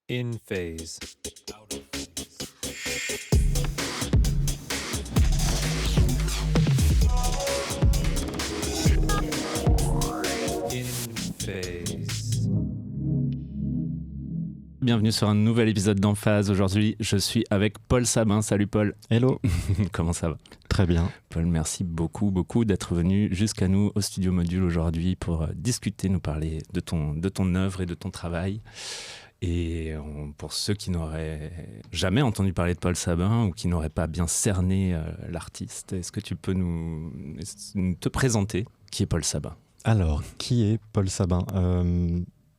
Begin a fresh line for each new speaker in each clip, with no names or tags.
In phase. In phase.
Bienvenue sur un nouvel épisode d'Emphase. Aujourd'hui, je suis avec Paul Sabin. Salut Paul.
Hello.
Comment ça va?
Très bien.
Paul, merci beaucoup d'être venu jusqu'à nous au Studio Module aujourd'hui pour discuter, nous parler de ton œuvre et de ton travail. Et pour ceux qui n'auraient jamais entendu parler de Paul Sabin ou qui n'auraient pas bien cerné l'artiste, est-ce que tu peux te présenter? Qui est Paul Sabin?
Alors, qui est Paul Sabin?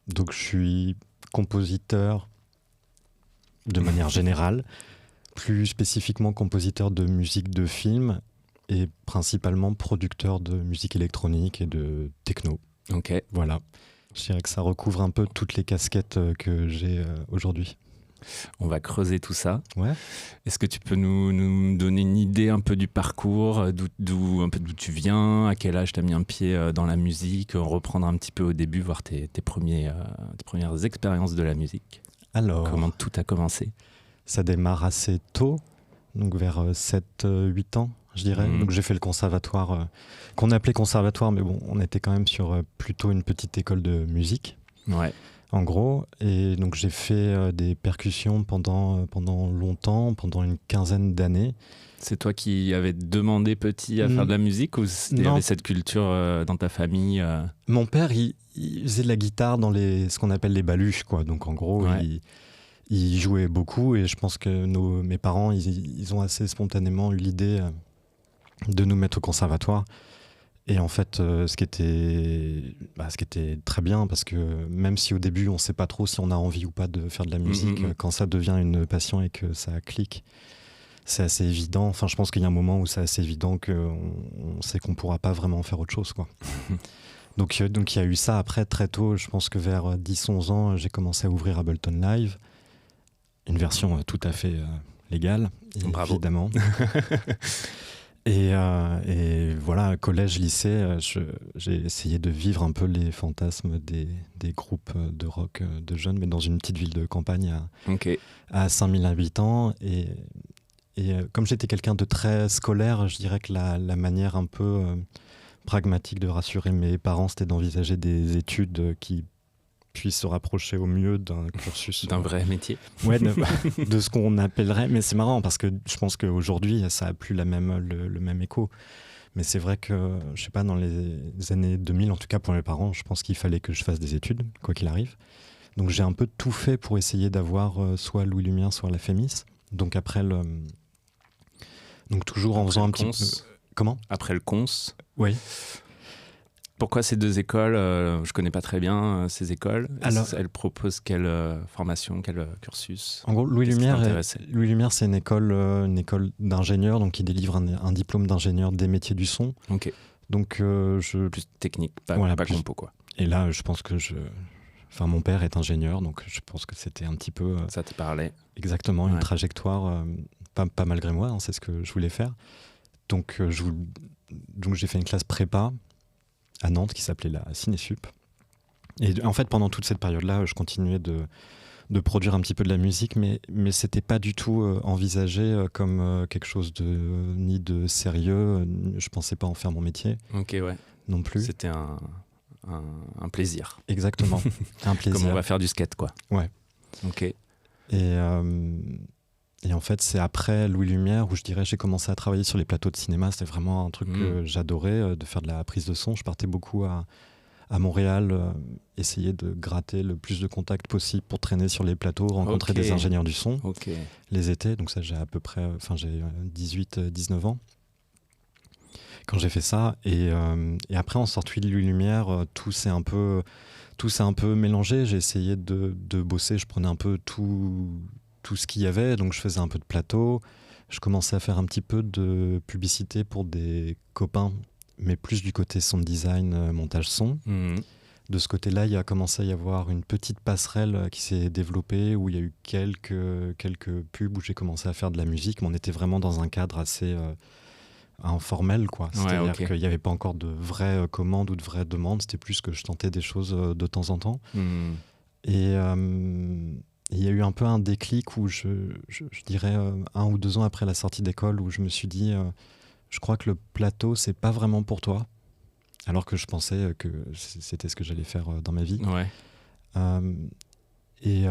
Donc, je suis compositeur de manière générale, plus spécifiquement compositeur de musique de film et principalement producteur de musique électronique et de techno.
Ok.
Voilà. Je dirais que ça recouvre un peu toutes les casquettes que j'ai aujourd'hui.
On va creuser tout ça.
Ouais.
Est-ce que tu peux nous donner une idée un peu du parcours, un peu d'où tu viens, à quel âge tu as mis un pied dans la musique, reprendre un petit peu au début, voir tes premières expériences de la musique.
Alors,
Comment tout a commencé?
ça démarre assez tôt, donc vers 7-8 ans, je dirais. Donc j'ai fait le conservatoire, qu'on appelait conservatoire, mais bon, on était quand même sur plutôt une petite école de musique.
Ouais.
En gros, et donc j'ai fait des percussions pendant longtemps, pendant une quinzaine d'années.
C'est toi qui avais demandé petit à faire de la musique ou il y avait cette culture dans ta famille
Mon père, il faisait de la guitare dans ce qu'on appelle les baluches, quoi. Donc en gros,
Ouais.
il jouait beaucoup et je pense que mes parents, ils ont assez spontanément eu l'idée de nous mettre au conservatoire. Et en fait, ce qui était très bien, parce que même si au début on ne sait pas trop si on a envie ou pas de faire de la musique, quand ça devient une passion et que ça clique, c'est assez évident. Enfin, je pense qu'il y a un moment où c'est assez évident qu'on sait qu'on ne pourra pas vraiment faire autre chose, quoi. Donc il y a eu ça après, très tôt. Je pense que vers 10-11 ans, j'ai commencé à ouvrir Ableton Live, une version tout à fait légale,
Bravo.
évidemment. Et voilà, collège, lycée, j'ai essayé de vivre un peu les fantasmes des groupes de rock de jeunes, mais dans une petite ville de campagne à 5000 habitants. Et comme j'étais quelqu'un de très scolaire, je dirais que la manière un peu pragmatique de rassurer mes parents, c'était d'envisager des études qui puissent se rapprocher au mieux d'un cursus.
D'un vrai métier.
Ouais, de ce qu'on appellerait. Mais c'est marrant parce que je pense qu'aujourd'hui, ça n'a plus le même écho. Mais c'est vrai que, je sais pas, dans les années 2000, en tout cas pour mes parents, je pense qu'il fallait que je fasse des études, quoi qu'il arrive. Donc j'ai un peu tout fait pour essayer d'avoir soit Louis Lumière, soit la Fémis. Donc donc toujours en faisant un petit peu... Comment ?
Après le cons.
Oui.
Pourquoi ces deux écoles? Je connais pas très bien ces écoles.
Alors,
elles proposent quelle formation, quel cursus?
En gros, Louis
Qu'est-ce qui
Lumière,
t'intéressait?
c'est une école d'ingénieurs, donc qui délivre un diplôme d'ingénieur des métiers du son.
Ok.
Donc
Plus technique, pas
plus...
compo, quoi.
Et là, je pense que mon père est ingénieur, donc je pense que c'était un petit peu...
Ça te parlait?
Exactement, une trajectoire, pas malgré moi, hein, c'est ce que je voulais faire. Donc j'ai fait une classe prépa à Nantes qui s'appelait la Cinésup. Et en fait, pendant toute cette période-là, je continuais de produire un petit peu de la musique, mais c'était pas du tout envisagé comme quelque chose ni de sérieux. Je pensais pas en faire mon métier.
Ok, ouais.
Non plus.
C'était un plaisir.
Exactement, un plaisir.
Comme on va faire du skate, quoi.
Ouais.
Ok.
Et en fait, c'est après Louis Lumière où je dirais j'ai commencé à travailler sur les plateaux de cinéma. C'était vraiment un truc que j'adorais, de faire de la prise de son. Je partais beaucoup à Montréal, essayer de gratter le plus de contacts possible pour traîner sur les plateaux, rencontrer des ingénieurs du son les étés. Donc ça, j'ai 18-19 ans quand j'ai fait ça. Et après, en sortie de Louis Lumière, tout s'est un peu mélangé. J'ai essayé de bosser. Je prenais un peu tout ce qu'il y avait. Donc je faisais un peu de plateau. Je commençais à faire un petit peu de publicité pour des copains, mais plus du côté sound design, montage son. De ce côté-là, il a commencé à y avoir une petite passerelle qui s'est développée, où il y a eu quelques pubs où j'ai commencé à faire de la musique, mais on était vraiment dans un cadre assez informel, quoi. C'est-à-dire qu'il n'y avait pas encore de vraies commandes ou de vraies demandes, c'était plus que je tentais des choses de temps en temps. il y a eu un peu un déclic où je dirais 1 ou 2 ans après la sortie d'école, où je me suis dit, je crois que le plateau, c'est pas vraiment pour toi, alors que je pensais que c'était ce que j'allais faire dans ma vie.
Ouais.
Euh, et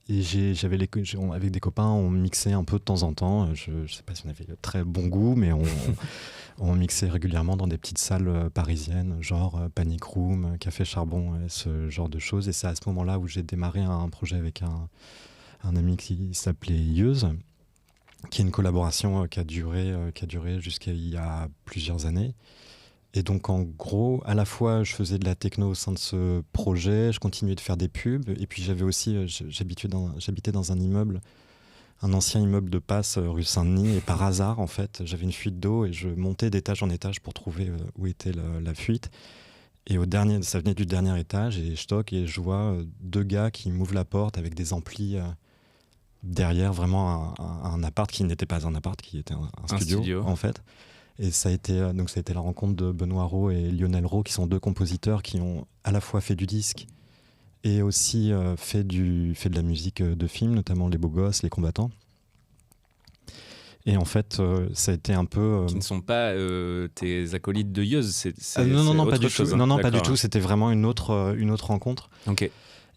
avec des copains, on mixait un peu de temps en temps. Je sais pas si on avait très bon goût, mais on mixait régulièrement dans des petites salles parisiennes, genre Panic Room, Café Charbon, ce genre de choses. Et c'est à ce moment-là où j'ai démarré un projet avec un ami qui s'appelait Yeuse, qui est une collaboration qui a duré jusqu'à il y a plusieurs années. Et donc, en gros, à la fois, je faisais de la techno au sein de ce projet, je continuais de faire des pubs, et puis j'avais aussi, j'habitais dans un immeuble, un ancien immeuble de passe rue Saint-Denis, et par hasard, en fait, j'avais une fuite d'eau, et je montais d'étage en étage pour trouver où était la fuite. Et ça venait du dernier étage, et je toque, et je vois 2 gars qui m'ouvrent la porte avec des amplis derrière, vraiment un appart qui n'était pas un appart, qui était un studio, en fait. Et ça a été la rencontre de Benoît Rau et Lionel Rau, qui sont 2 compositeurs qui ont à la fois fait du disque et aussi fait de la musique de film, notamment Les Beaux Gosses, Les Combattants. Et en fait, ça a été un peu...
Qui ne sont pas tes acolytes de Yeuse,
non,
autre
pas du
chose,
tout.
hein.
Non, pas du
D'accord.
tout. C'était vraiment une autre rencontre.
Ok.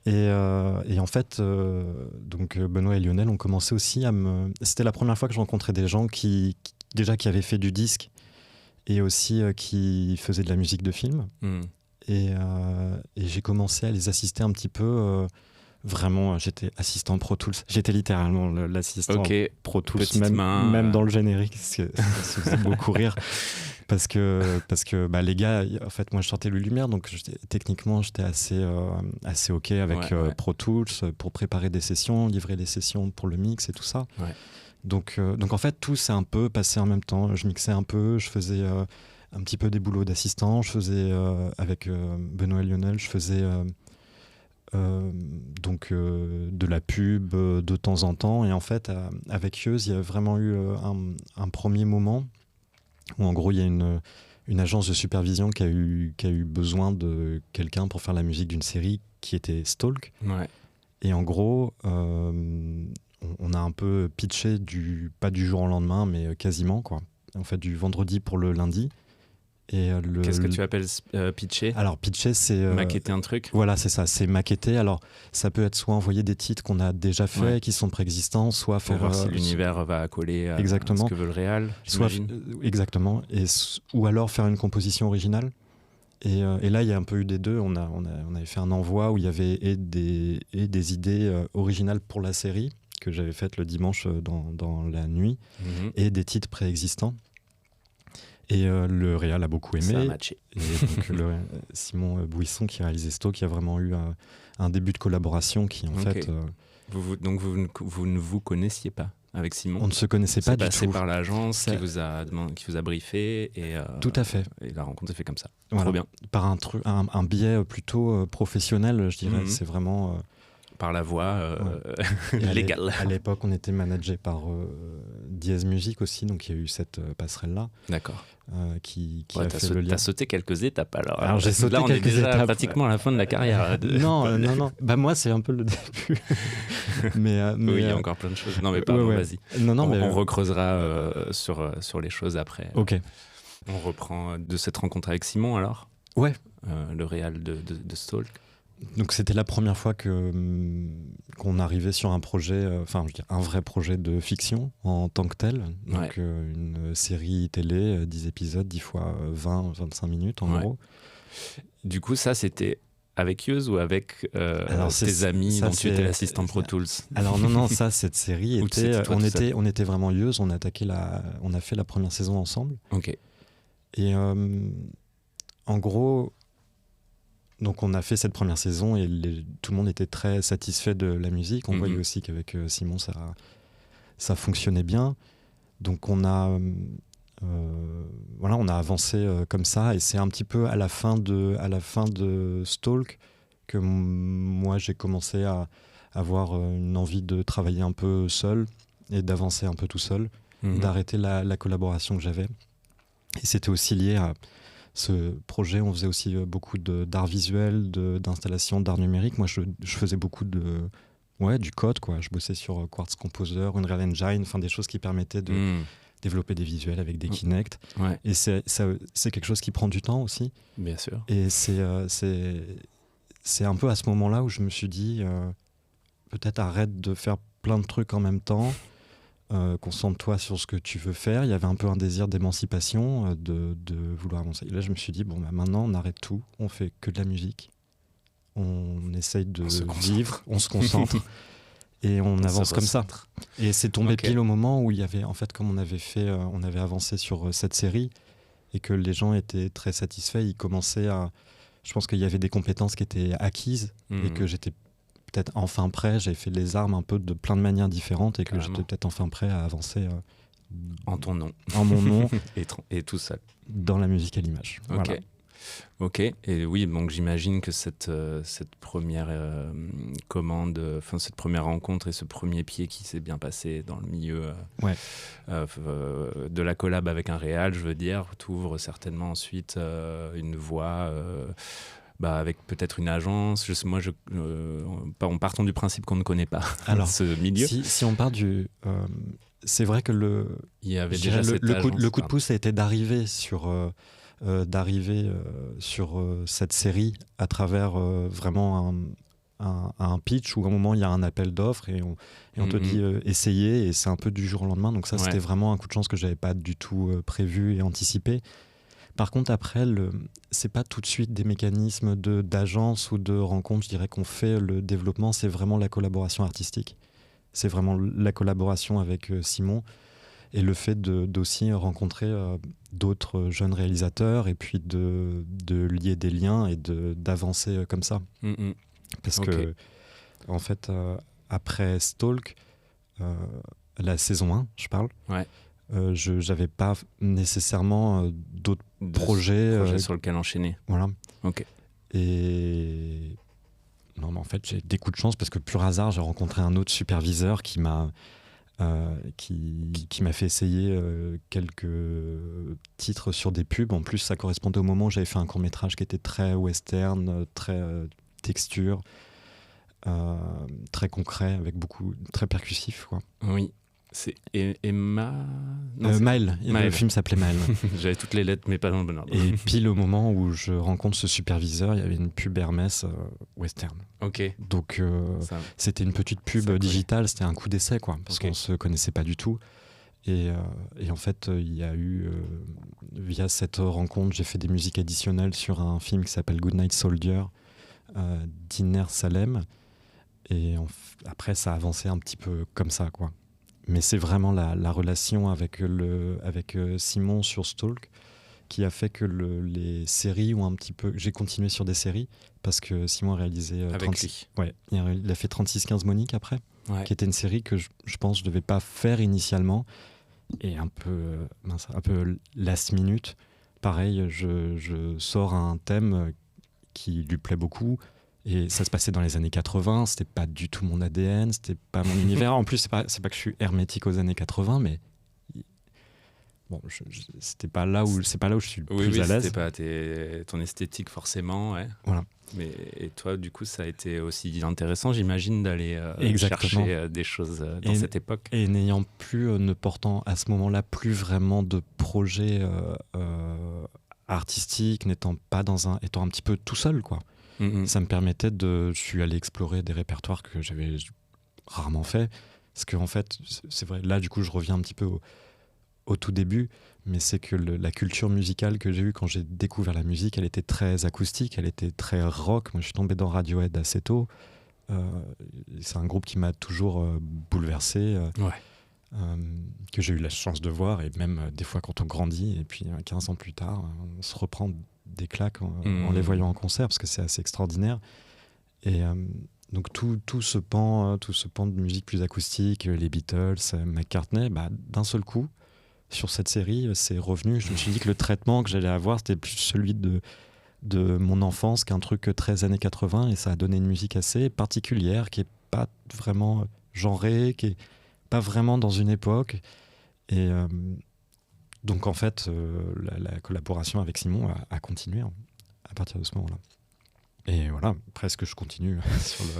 Et en fait, donc Benoît et Lionel ont commencé aussi à me... C'était la première fois que je rencontrais des gens qui avaient fait du disque et aussi qui faisaient de la musique de film. Et j'ai commencé à les assister un petit peu. Vraiment, j'étais assistant Pro Tools. J'étais littéralement l'assistant Pro Tools, même dans le générique. Ça faisait beaucoup rire. Parce que les gars, en fait, moi je sortais le Lumière, donc techniquement j'étais assez OK avec Pro Tools pour préparer des sessions, livrer les sessions pour le mix et tout ça.
Ouais.
Donc en fait, tout s'est un peu passé en même temps. Je mixais un peu, je faisais un petit peu des boulots d'assistant, je faisais avec Benoît et Lionel, je faisais de la pub de temps en temps. Et en fait, avec Yeuse, il y a vraiment eu un premier moment où en gros il y a une agence de supervision qui a eu besoin de quelqu'un pour faire la musique d'une série qui était Stalk.
Ouais.
Et en gros, on a un peu pitché pas du jour au lendemain, mais quasiment, quoi. En fait, du vendredi pour le lundi.
Qu'est-ce que tu appelles pitcher ?
Alors, pitcher, c'est...
maqueter un truc ?
Voilà, c'est ça, c'est maqueter. Alors, ça peut être soit envoyer des titres qu'on a déjà faits, qui sont préexistants, soit
pour
faire...
voir si l'univers va coller à ce que veut le réal,
exactement. Ou alors faire une composition originale. Et là, il y a un peu eu des deux. On avait fait un envoi où il y avait des idées originales pour la série, que j'avais faites le dimanche dans la nuit, et des titres préexistants. Et le réal a beaucoup aimé.
Ça a matché.
Et donc Simon Bouisson, qui réalisait Sto, qui a vraiment eu un début de collaboration qui, en fait...
Donc vous ne vous connaissiez pas avec Simon ?
On ne se connaissait pas du tout.
C'est passé par l'agence qui vous a briefé. Et,
tout à fait.
Et la rencontre s'est fait comme ça.
Voilà.
Trop bien.
Par un biais plutôt professionnel, je dirais. C'est vraiment...
par la voie légale.
À l'époque, on était managé par Diaz Music aussi, donc il y a eu cette passerelle-là.
D'accord.
Qui a fait le lien.
T'as sauté quelques étapes alors.
Alors j'ai sauté
là, on
quelques
est déjà
étapes.
Pratiquement à la fin de la carrière.
Non. Bah moi, c'est un peu le début. mais
oui, il y a encore plein de choses. Non, mais pardon, vas-y. On recreusera sur les choses après.
Ok.
On reprend de cette rencontre avec Simon alors.
Ouais.
Le réal de Stalk.
Donc c'était la première fois qu'on arrivait sur un projet, un vrai projet de fiction en tant que tel. Donc une série télé, 10 épisodes, 10 fois 20-25 minutes en gros. Du
coup, ça c'était avec Yeuse ou avec tes amis dont tu étais l'assistant Pro Tools ?
Alors non, cette série on était vraiment Yeuse, on a fait la première saison ensemble.
Ok.
Et en gros... Donc on a fait cette première saison et tout le monde était très satisfait de la musique. On voyait aussi qu'avec Simon, ça fonctionnait bien. Donc on a avancé comme ça. Et c'est un petit peu à la fin de Stalk que moi j'ai commencé à avoir une envie de travailler un peu seul et d'avancer un peu tout seul, d'arrêter la collaboration que j'avais. Et c'était aussi lié à... Ce projet, on faisait aussi beaucoup d'art visuel, d'installation, d'art numérique. Moi, je faisais beaucoup du code, quoi. Je bossais sur Quartz Composer, Unreal Engine, enfin des choses qui permettaient de développer des visuels avec des Kinect.
Ouais,
Et c'est quelque chose qui prend du temps aussi.
bien sûr.
Et c'est un peu à ce moment-là où je me suis dit, peut-être arrête de faire plein de trucs en même temps, concentre-toi sur ce que tu veux faire. Il y avait un peu un désir d'émancipation, de vouloir avancer. Et là, je me suis dit, bon, bah, maintenant, on arrête tout, on fait que de la musique. On essaye de vivre, on se concentre et on avance comme ça. Et c'est tombé pile au moment où il y avait, en fait, comme on avait avancé sur cette série et que les gens étaient très satisfaits, ils commençaient à... Je pense qu'il y avait des compétences qui étaient acquises et que j'étais peut-être enfin prêt. J'avais fait les armes un peu de plein de manières différentes et que j'étais peut-être enfin prêt à avancer
en ton nom.
En mon nom.
et tout seul.
Dans la musique à l'image.
Ok.
Voilà.
Ok, et oui, donc j'imagine que cette première cette première rencontre et ce premier pied qui s'est bien passé dans le milieu de la collab avec un réal, je veux dire, t'ouvres certainement ensuite une voie avec peut-être une agence. Partons du principe qu'on ne connaît pas ce milieu.
Si on part du... c'est vrai que
il y avait déjà
le coup de pouce a été d'arriver sur cette série à travers vraiment un pitch où à un moment il y a un appel d'offres et on te dit essayez, et c'est un peu du jour au lendemain. Donc ça, c'était vraiment un coup de chance que j'avais pas du tout prévu et anticipé. Par contre, après, c'est pas tout de suite des mécanismes d'agence ou de rencontre. Je dirais qu'on fait le développement, c'est vraiment la collaboration artistique. C'est vraiment la collaboration avec Simon. Et le fait d'aussi rencontrer d'autres jeunes réalisateurs et puis de lier des liens et d'avancer comme ça. Parce que, en fait, après Stalk, la saison 1, je parle, je n'avais pas nécessairement d'autres projets
sur lesquels enchaîner.
Voilà.
Ok.
Et non, mais en fait, j'ai des coups de chance parce que pur hasard, j'ai rencontré un autre superviseur qui m'a fait essayer quelques titres sur des pubs. En plus, ça correspondait au moment où j'avais fait un court-métrage qui était très western, très texture, très concret, avec très percussif, quoi.
Oui. C'est Emma...
Maël. Le film s'appelait Maël.
J'avais toutes les lettres, mais pas dans le bon ordre.
Et pile au moment où je rencontre ce superviseur, il y avait une pub Hermès western.
Ok.
Donc c'était une petite pub digitale, c'était un coup d'essai, quoi, parce qu'on se connaissait pas du tout. Et en fait, il y a eu, via cette rencontre, j'ai fait des musiques additionnelles sur un film qui s'appelle Goodnight Soldier, d'Iner Salem. Et après, ça a avancé un petit peu comme ça, quoi. Mais c'est vraiment la relation avec Simon sur Stalk qui a fait que les séries ont un petit peu... J'ai continué sur des séries parce que Simon a réalisé... il a fait 36-15 Monique après, qui était une série que je pense je ne devais pas faire initialement. Et un peu last minute. Pareil, je sors un thème qui lui plaît beaucoup. Et ça se passait dans les années 80, c'était pas du tout mon ADN, c'était pas mon univers. En plus, c'est pas que je suis hermétique aux années 80, mais bon, c'est pas là où je suis le plus à l'aise.
C'était pas ton esthétique forcément, ouais.
Voilà.
Mais et toi, du coup, ça a été aussi intéressant, j'imine, d'aller chercher des choses dans cette époque. Et
ne portant à ce moment-là plus vraiment de projet artistique, étant un petit peu tout seul, quoi. Ça me permettait je suis allé explorer des répertoires que j'avais rarement fait. Parce qu'en fait, c'est vrai, là, du coup, je reviens un petit peu au tout début, mais c'est que la culture musicale que j'ai eue quand j'ai découvert la musique, elle était très acoustique, elle était très rock. Moi, je suis tombé dans Radiohead assez tôt. C'est un groupe qui m'a toujours bouleversé, que j'ai eu la chance de voir, et même des fois quand on grandit, et puis 15 ans plus tard, on se reprend des claques en les voyant en concert, parce que c'est assez extraordinaire. Et donc tout ce pan de musique plus acoustique, les Beatles, McCartney, d'un seul coup, sur cette série, c'est revenu. Je me suis dit que le traitement que j'allais avoir, c'était plus celui de mon enfance qu'un truc très années 80, et ça a donné une musique assez particulière, qui est pas vraiment genrée, qui est pas vraiment dans une époque. Et donc en fait, la collaboration avec Simon a continué à partir de ce moment-là. Et voilà, presque je continue sur le...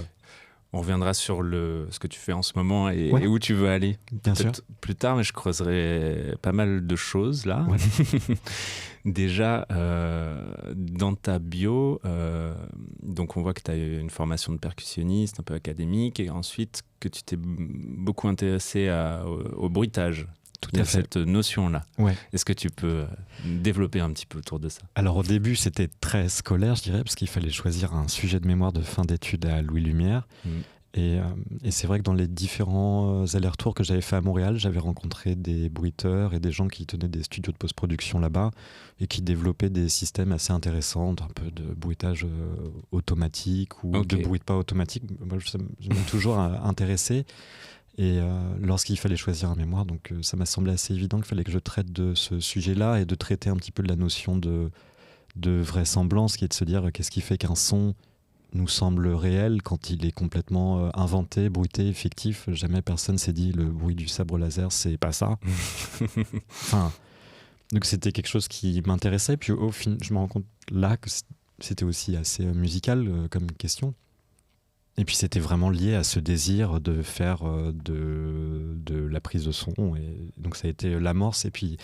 On reviendra sur ce que tu fais en ce moment et,
Ouais.
et où tu veux aller
Bien sûr.
peut-être plus tard, mais je creuserai pas mal de choses là.
Ouais.
Déjà, dans ta bio, donc on voit que tu as eu une formation de percussionniste un peu académique et ensuite que tu t'es beaucoup intéressé au bruitage.
Tout
Il y
à
a
fait.
cette notion-là.
Ouais.
Est-ce que tu peux développer un petit peu autour de ça?
Alors au début, c'était très scolaire, je dirais, parce qu'il fallait choisir un sujet de mémoire de fin d'études à Louis Lumière. Et c'est vrai que dans les différents allers-retours que j'avais fait à Montréal, j'avais rencontré des bruiteurs et des gens qui tenaient des studios de post-production là-bas et qui développaient des systèmes assez intéressants, un peu de bruitage automatique ou
Ok.
de bruit pas automatique. Moi, ça m'a toujours intéressé. Et lorsqu'il fallait choisir un mémoire, donc ça m'a semblé assez évident qu'il fallait que je traite de ce sujet-là et de traiter un petit peu de la notion de vraisemblance, qui est de se dire qu'est-ce qui fait qu'un son nous semble réel quand il est complètement inventé, bruité, fictif. Jamais personne s'est dit le bruit du sabre laser, c'est pas ça. Enfin, donc c'était quelque chose qui m'intéressait. Puis au fin, je me rends compte là que c'était aussi assez musical comme question. Et puis c'était vraiment lié à ce désir de faire de la prise de son. Et donc ça a été l'amorce. Et puis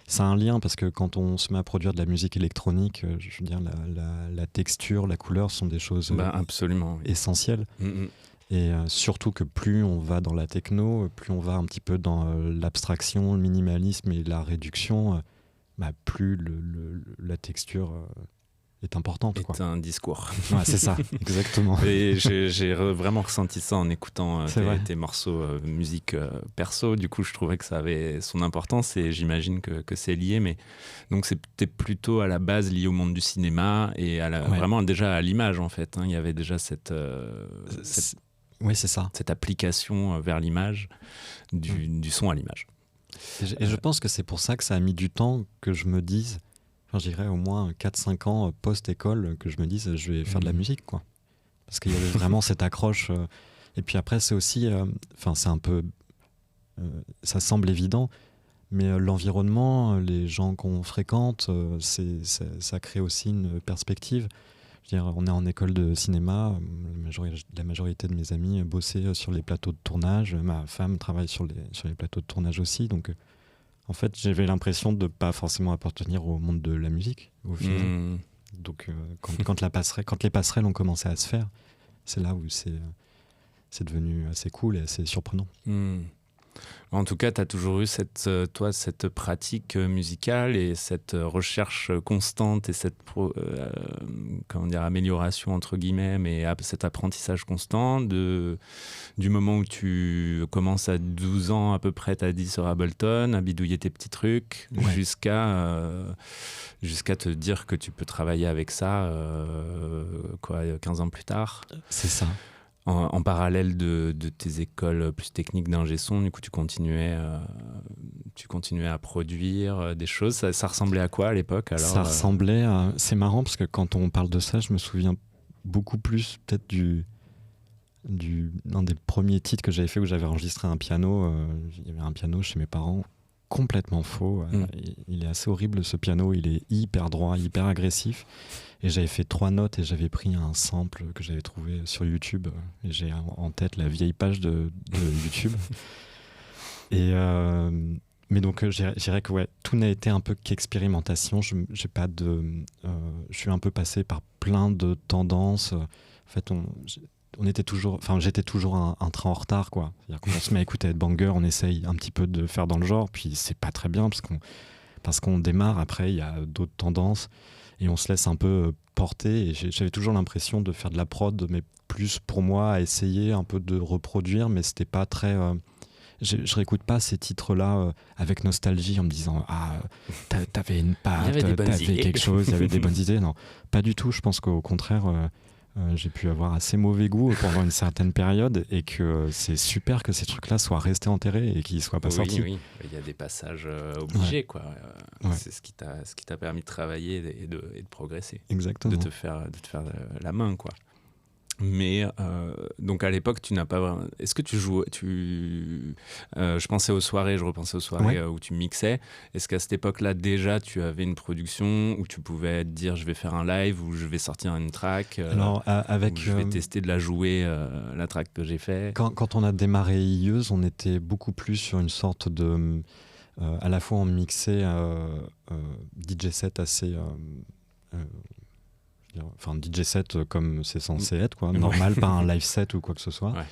ça a un lien parce que quand on se met à produire de la musique électronique, je veux dire, la texture, la couleur sont des choses
Absolument. Oui.
essentielles.
Mm-hmm.
Et surtout que plus on va dans la techno, plus on va un petit peu dans l'abstraction, le minimalisme et la réduction, plus la texture est importante.
C'est un discours.
Ouais, c'est ça, exactement.
Et j'ai vraiment ressenti ça en écoutant tes morceaux musique perso. Du coup, je trouvais que ça avait son importance et j'imagine que c'est lié. Mais donc, c'était plutôt à la base lié au monde du cinéma et vraiment déjà à l'image, en fait. Il y avait déjà
Oui, c'est ça.
Cette application vers l'image, du son à l'image.
Et je pense que c'est pour ça que ça a mis du temps que je me dise, je dirais au moins 4-5 ans post-école, que je me dise je vais faire de la musique, quoi. Parce qu'il y avait vraiment cette accroche. Et puis après, c'est aussi, c'est un peu, ça semble évident, mais l'environnement, les gens qu'on fréquente, ça crée aussi une perspective. Je veux dire, on est en école de cinéma, la majorité de mes amis bossaient sur les plateaux de tournage, ma femme travaille sur les plateaux de tournage aussi, donc en fait j'avais l'impression de ne pas forcément appartenir au monde de la musique au final. Donc quand les passerelles ont commencé à se faire, c'est là où c'est devenu assez cool et assez surprenant.
En tout cas, tu as toujours eu cette pratique musicale et cette recherche constante et cette amélioration entre guillemets, mais cet apprentissage constant du moment où tu commences à 12 ans à peu près, tu as dit sur Ableton, à bidouiller tes petits trucs, jusqu'à te dire que tu peux travailler avec ça 15 ans plus tard.
C'est ça.
En parallèle de tes écoles plus techniques d'ingé son, du coup, tu continuais à produire des choses. Ça ressemblait à quoi à l'époque alors?
Ça ressemblait à... C'est marrant parce que quand on parle de ça, je me souviens beaucoup plus peut-être d'un des premiers titres que j'avais fait où j'avais enregistré un piano. Il y avait un piano chez mes parents, complètement faux. Il est assez horrible ce piano, il est hyper droit, hyper agressif. Et j'avais fait 3 notes et j'avais pris un sample que j'avais trouvé sur YouTube. Et j'ai en tête la vieille page de YouTube. Mais donc, je dirais que tout n'a été un peu qu'expérimentation. Je suis un peu passé par plein de tendances. En fait, j'étais toujours un train en retard, quoi. C'est-à-dire qu'on se met à écouter Headbanger, on essaye un petit peu de faire dans le genre, puis c'est pas très bien parce qu'on démarre. Après, il y a d'autres tendances. Et on se laisse un peu porter. Et j'avais toujours l'impression de faire de la prod, mais plus pour moi, à essayer un peu de reproduire, mais c'était pas très... Je réécoute pas ces titres-là avec nostalgie en me disant t'avais une patte, t'avais quelque chose, il y avait des bonnes idées. Non, pas du tout. Je pense qu'au contraire, j'ai pu avoir assez mauvais goût pendant une certaine période et que c'est super que ces trucs-là soient restés enterrés et qu'ils soient pas sortis.
Oui, il y a des passages obligés, quoi. C'est ce qui t'a permis de travailler et de progresser.
Exactement.
De te faire la main, quoi. Mais donc à l'époque, tu n'as pas. Est-ce que tu joues je pensais aux soirées, je repensais aux soirées où tu mixais. Est-ce qu'à cette époque-là déjà tu avais une production où tu pouvais te dire je vais faire un live ou je vais sortir une track
Alors, avec,
je vais tester de la jouer la track que j'ai fait.
Quand on a démarré Ieuse, on était beaucoup plus sur une sorte de. À la fois, on mixait DJ set assez. Enfin, DJ set comme c'est censé être, quoi, normal, pas un live set ou quoi que ce soit.
Ouais.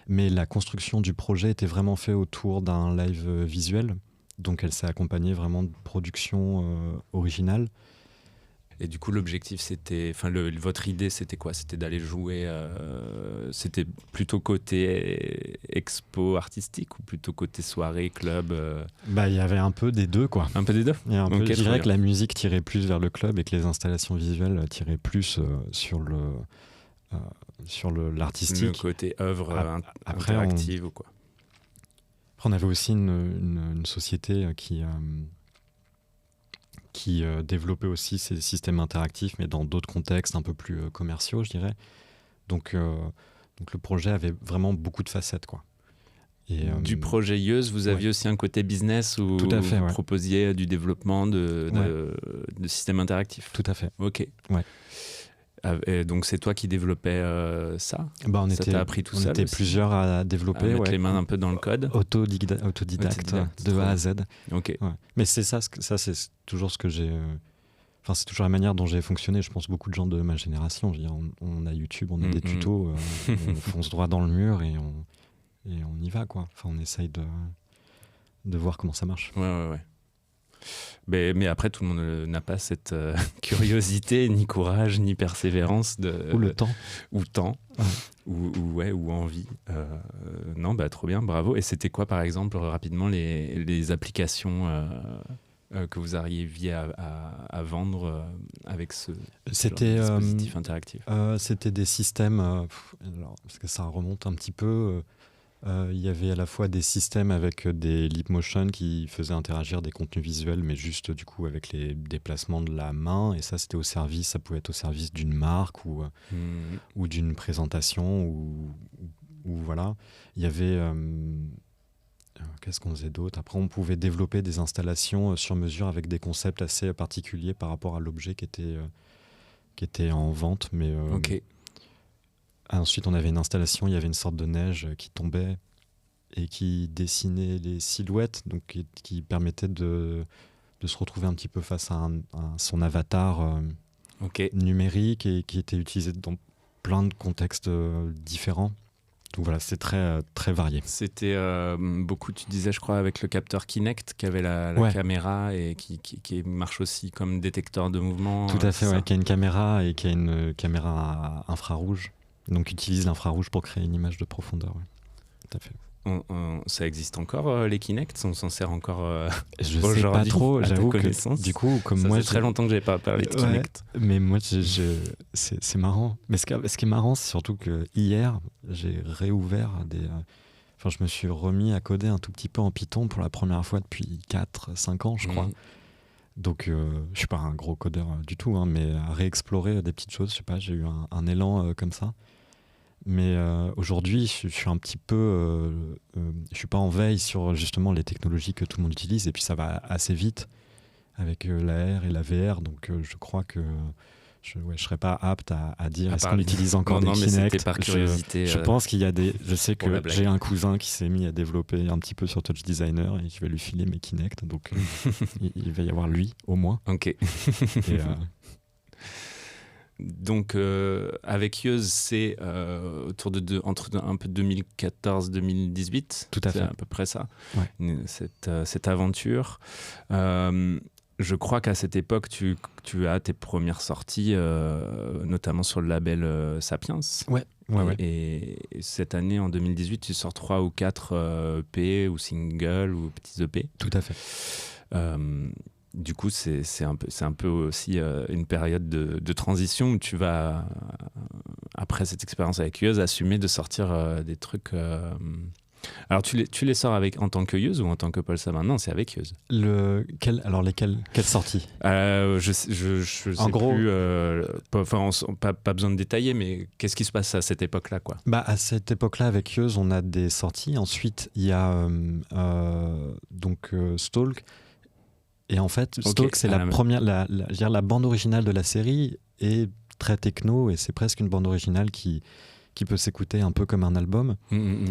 Mais la construction du projet était vraiment faite autour d'un live visuel. Donc, elle s'est accompagnée vraiment de production originale.
Et du coup, l'objectif, c'était, votre idée, c'était quoi? C'était d'aller jouer. C'était plutôt côté expo artistique ou plutôt côté soirée, club
Il y avait un peu des deux, quoi.
Un peu des deux.
Il y a un peu,
Ok,
je dirais
très
que la musique tirait plus vers le club et que les installations visuelles tiraient plus sur l'artistique.
Le côté œuvre
Après,
interactive ou quoi.
Après, on avait aussi une société qui développait aussi ces systèmes interactifs, mais dans d'autres contextes un peu plus commerciaux, je dirais. Donc le projet avait vraiment beaucoup de facettes, quoi. Et,
du projet Ieuse, vous aviez aussi un côté business où
tout à fait,
vous proposiez du développement de systèmes interactifs.
Tout à fait.
Ok.
Ouais.
Et donc c'est toi qui développais ça? Ça t'a appris tout seul?
On était plusieurs à développer.
À mettre les mains un peu dans le code.
Autodidacte de A à Z.
Ok.
Ouais. Mais c'est ça c'est toujours ce que j'ai. Enfin, c'est toujours la manière dont j'ai fonctionné. Je pense beaucoup de gens de ma génération. Je veux dire, on a YouTube, on a des tutos, on fonce droit dans le mur et on y va, quoi. Enfin, on essaye de voir comment ça marche.
Ouais. Mais après, tout le monde n'a pas cette curiosité, ni courage, ni persévérance.
Ou le temps.
Ou temps.
Ouais.
Ou envie. Non, trop bien, bravo. Et c'était quoi, par exemple, rapidement, les applications que vous arriviez à vendre avec ce dispositif interactif?
C'était des systèmes, alors, parce que ça remonte un petit peu. Il y avait à la fois des systèmes avec des Leapmotion qui faisaient interagir des contenus visuels, mais juste du coup avec les déplacements de la main. Et ça, ça pouvait être au service d'une marque ou d'une présentation ou voilà. Il y avait qu'est-ce qu'on faisait d'autre? Après, on pouvait développer des installations sur mesure avec des concepts assez particuliers par rapport à l'objet qui était en vente. Mais
ok.
ensuite, on avait une installation, il y avait une sorte de neige qui tombait et qui dessinait les silhouettes, donc qui permettait de se retrouver un petit peu face à son avatar numérique et qui était utilisé dans plein de contextes différents. Donc voilà, c'est très, très varié.
C'était beaucoup, tu disais, je crois, avec le capteur Kinect qui avait la caméra et qui marche aussi comme détecteur de mouvement.
Tout à fait, qui a une caméra et qui a une caméra infrarouge. Donc utilise l'infrarouge pour créer une image de profondeur. Ouais. Tout à fait.
Ça existe encore les Kinect? On s'en sert encore
je sais pas trop, j'avoue que du coup, comme
ça
moi,
fait très longtemps que j'ai pas parlé de Kinect.
Mais moi, c'est marrant. Mais ce qui est marrant, c'est surtout que hier, j'ai réouvert Enfin, je me suis remis à coder un tout petit peu en Python pour la première fois depuis 4-5 ans, je crois. Donc, je suis pas un gros codeur du tout, hein, mais à réexplorer des petites choses, je sais pas, j'ai eu un élan comme ça. Mais aujourd'hui, je suis un petit peu... je suis pas en veille sur justement les technologies que tout le monde utilise. Et puis ça va assez vite avec la R et la VR. Donc je crois que je serais pas apte à dire est-ce qu'on utilise encore des Kinect.
Mais c'était par curiosité.
Je pense qu'il y a des... Je sais que j'ai un cousin qui s'est mis à développer un petit peu sur Touch Designer et je vais lui filer mes Kinect. Donc il va y avoir lui, au moins.
Ok.
Et,
donc avec Ieuse, c'est autour entre un peu 2014-2018.
Tout à fait.
C'est à peu près ça.
Ouais.
Cette aventure. Je crois qu'à cette époque, tu as tes premières sorties, notamment sur le label Sapiens.
Ouais.
Et cette année, en 2018, tu sors 3 ou 4 EP ou singles ou petits EP.
Tout à fait.
Du coup, c'est un peu aussi une période de transition où tu vas, après cette expérience avec Ieuse, assumer de sortir des trucs Alors tu les sors en tant que Yeuz ou en tant que Paul Sabin? Non, c'est avec Yeuz.
Alors lesquelles? Quelle sortie?
Je sais
En gros,
plus. Pas besoin de détailler, mais qu'est-ce qui se passe à cette époque-là, quoi?
à cette époque-là, avec Yeuz, on a des sorties. Ensuite, il y a Stalk. Et en fait, Stalk, c'est la première, je veux dire, la bande originale de la série est très techno et c'est presque une bande originale qui peut s'écouter un peu comme un album.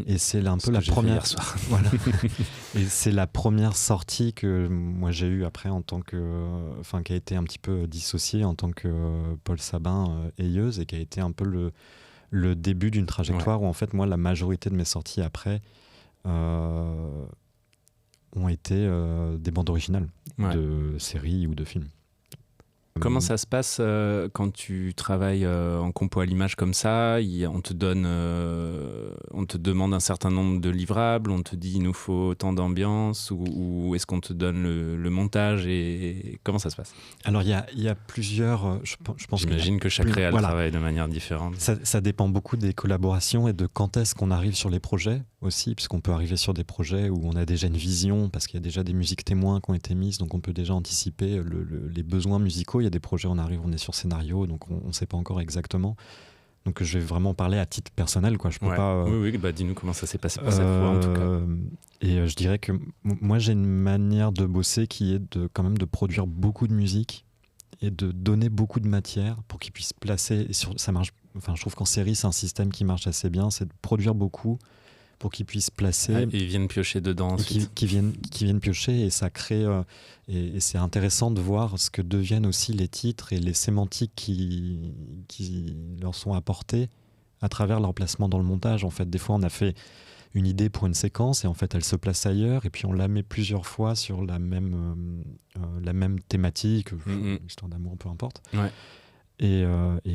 Et c'est un peu la première.
Hier soir.
Voilà. Et c'est la première sortie que moi j'ai eue après en tant que, qui a été un petit peu dissociée en tant que Paul Sabin et Yeuz, et qui a été un peu le début d'une trajectoire où en fait moi la majorité de mes sorties après ont été des bandes originales de séries ou de films.
Comment ça se passe quand tu travailles en compo à l'image comme ça? On te demande un certain nombre de livrables, on te dit il nous faut tant d'ambiance, ou est-ce qu'on te donne le montage, et comment ça se passe?
Alors il y a plusieurs. Je pense.
J'imagine que chaque réal travaille de manière différente.
Ça dépend beaucoup des collaborations et de quand est-ce qu'on arrive sur les projets aussi, puisqu'on peut arriver sur des projets où on a déjà une vision, parce qu'il y a déjà des musiques témoins qui ont été mises, donc on peut déjà anticiper les besoins musicaux. Il y a des projets, on est sur scénario, donc on ne sait pas encore exactement. Donc je vais vraiment parler à titre personnel, quoi. Je peux pas.
Oui, dis-nous comment ça s'est passé pour cette fois, en tout cas.
Et je dirais que moi j'ai une manière de bosser qui est quand même de produire beaucoup de musique et de donner beaucoup de matière pour qu'ils puissent placer. Ça marche. Enfin, je trouve qu'en série c'est un système qui marche assez bien, c'est de produire beaucoup pour qu'ils puissent placer.
Et ils viennent piocher dedans ensuite.
Qui viennent piocher, et ça crée. Et c'est intéressant de voir ce que deviennent aussi les titres et les sémantiques qui leur sont apportées à travers leur placement dans le montage. En fait, des fois, on a fait une idée pour une séquence et en fait, elle se place ailleurs, et puis on la met plusieurs fois sur la même thématique, histoire d'amour, peu importe.
Ouais.
Et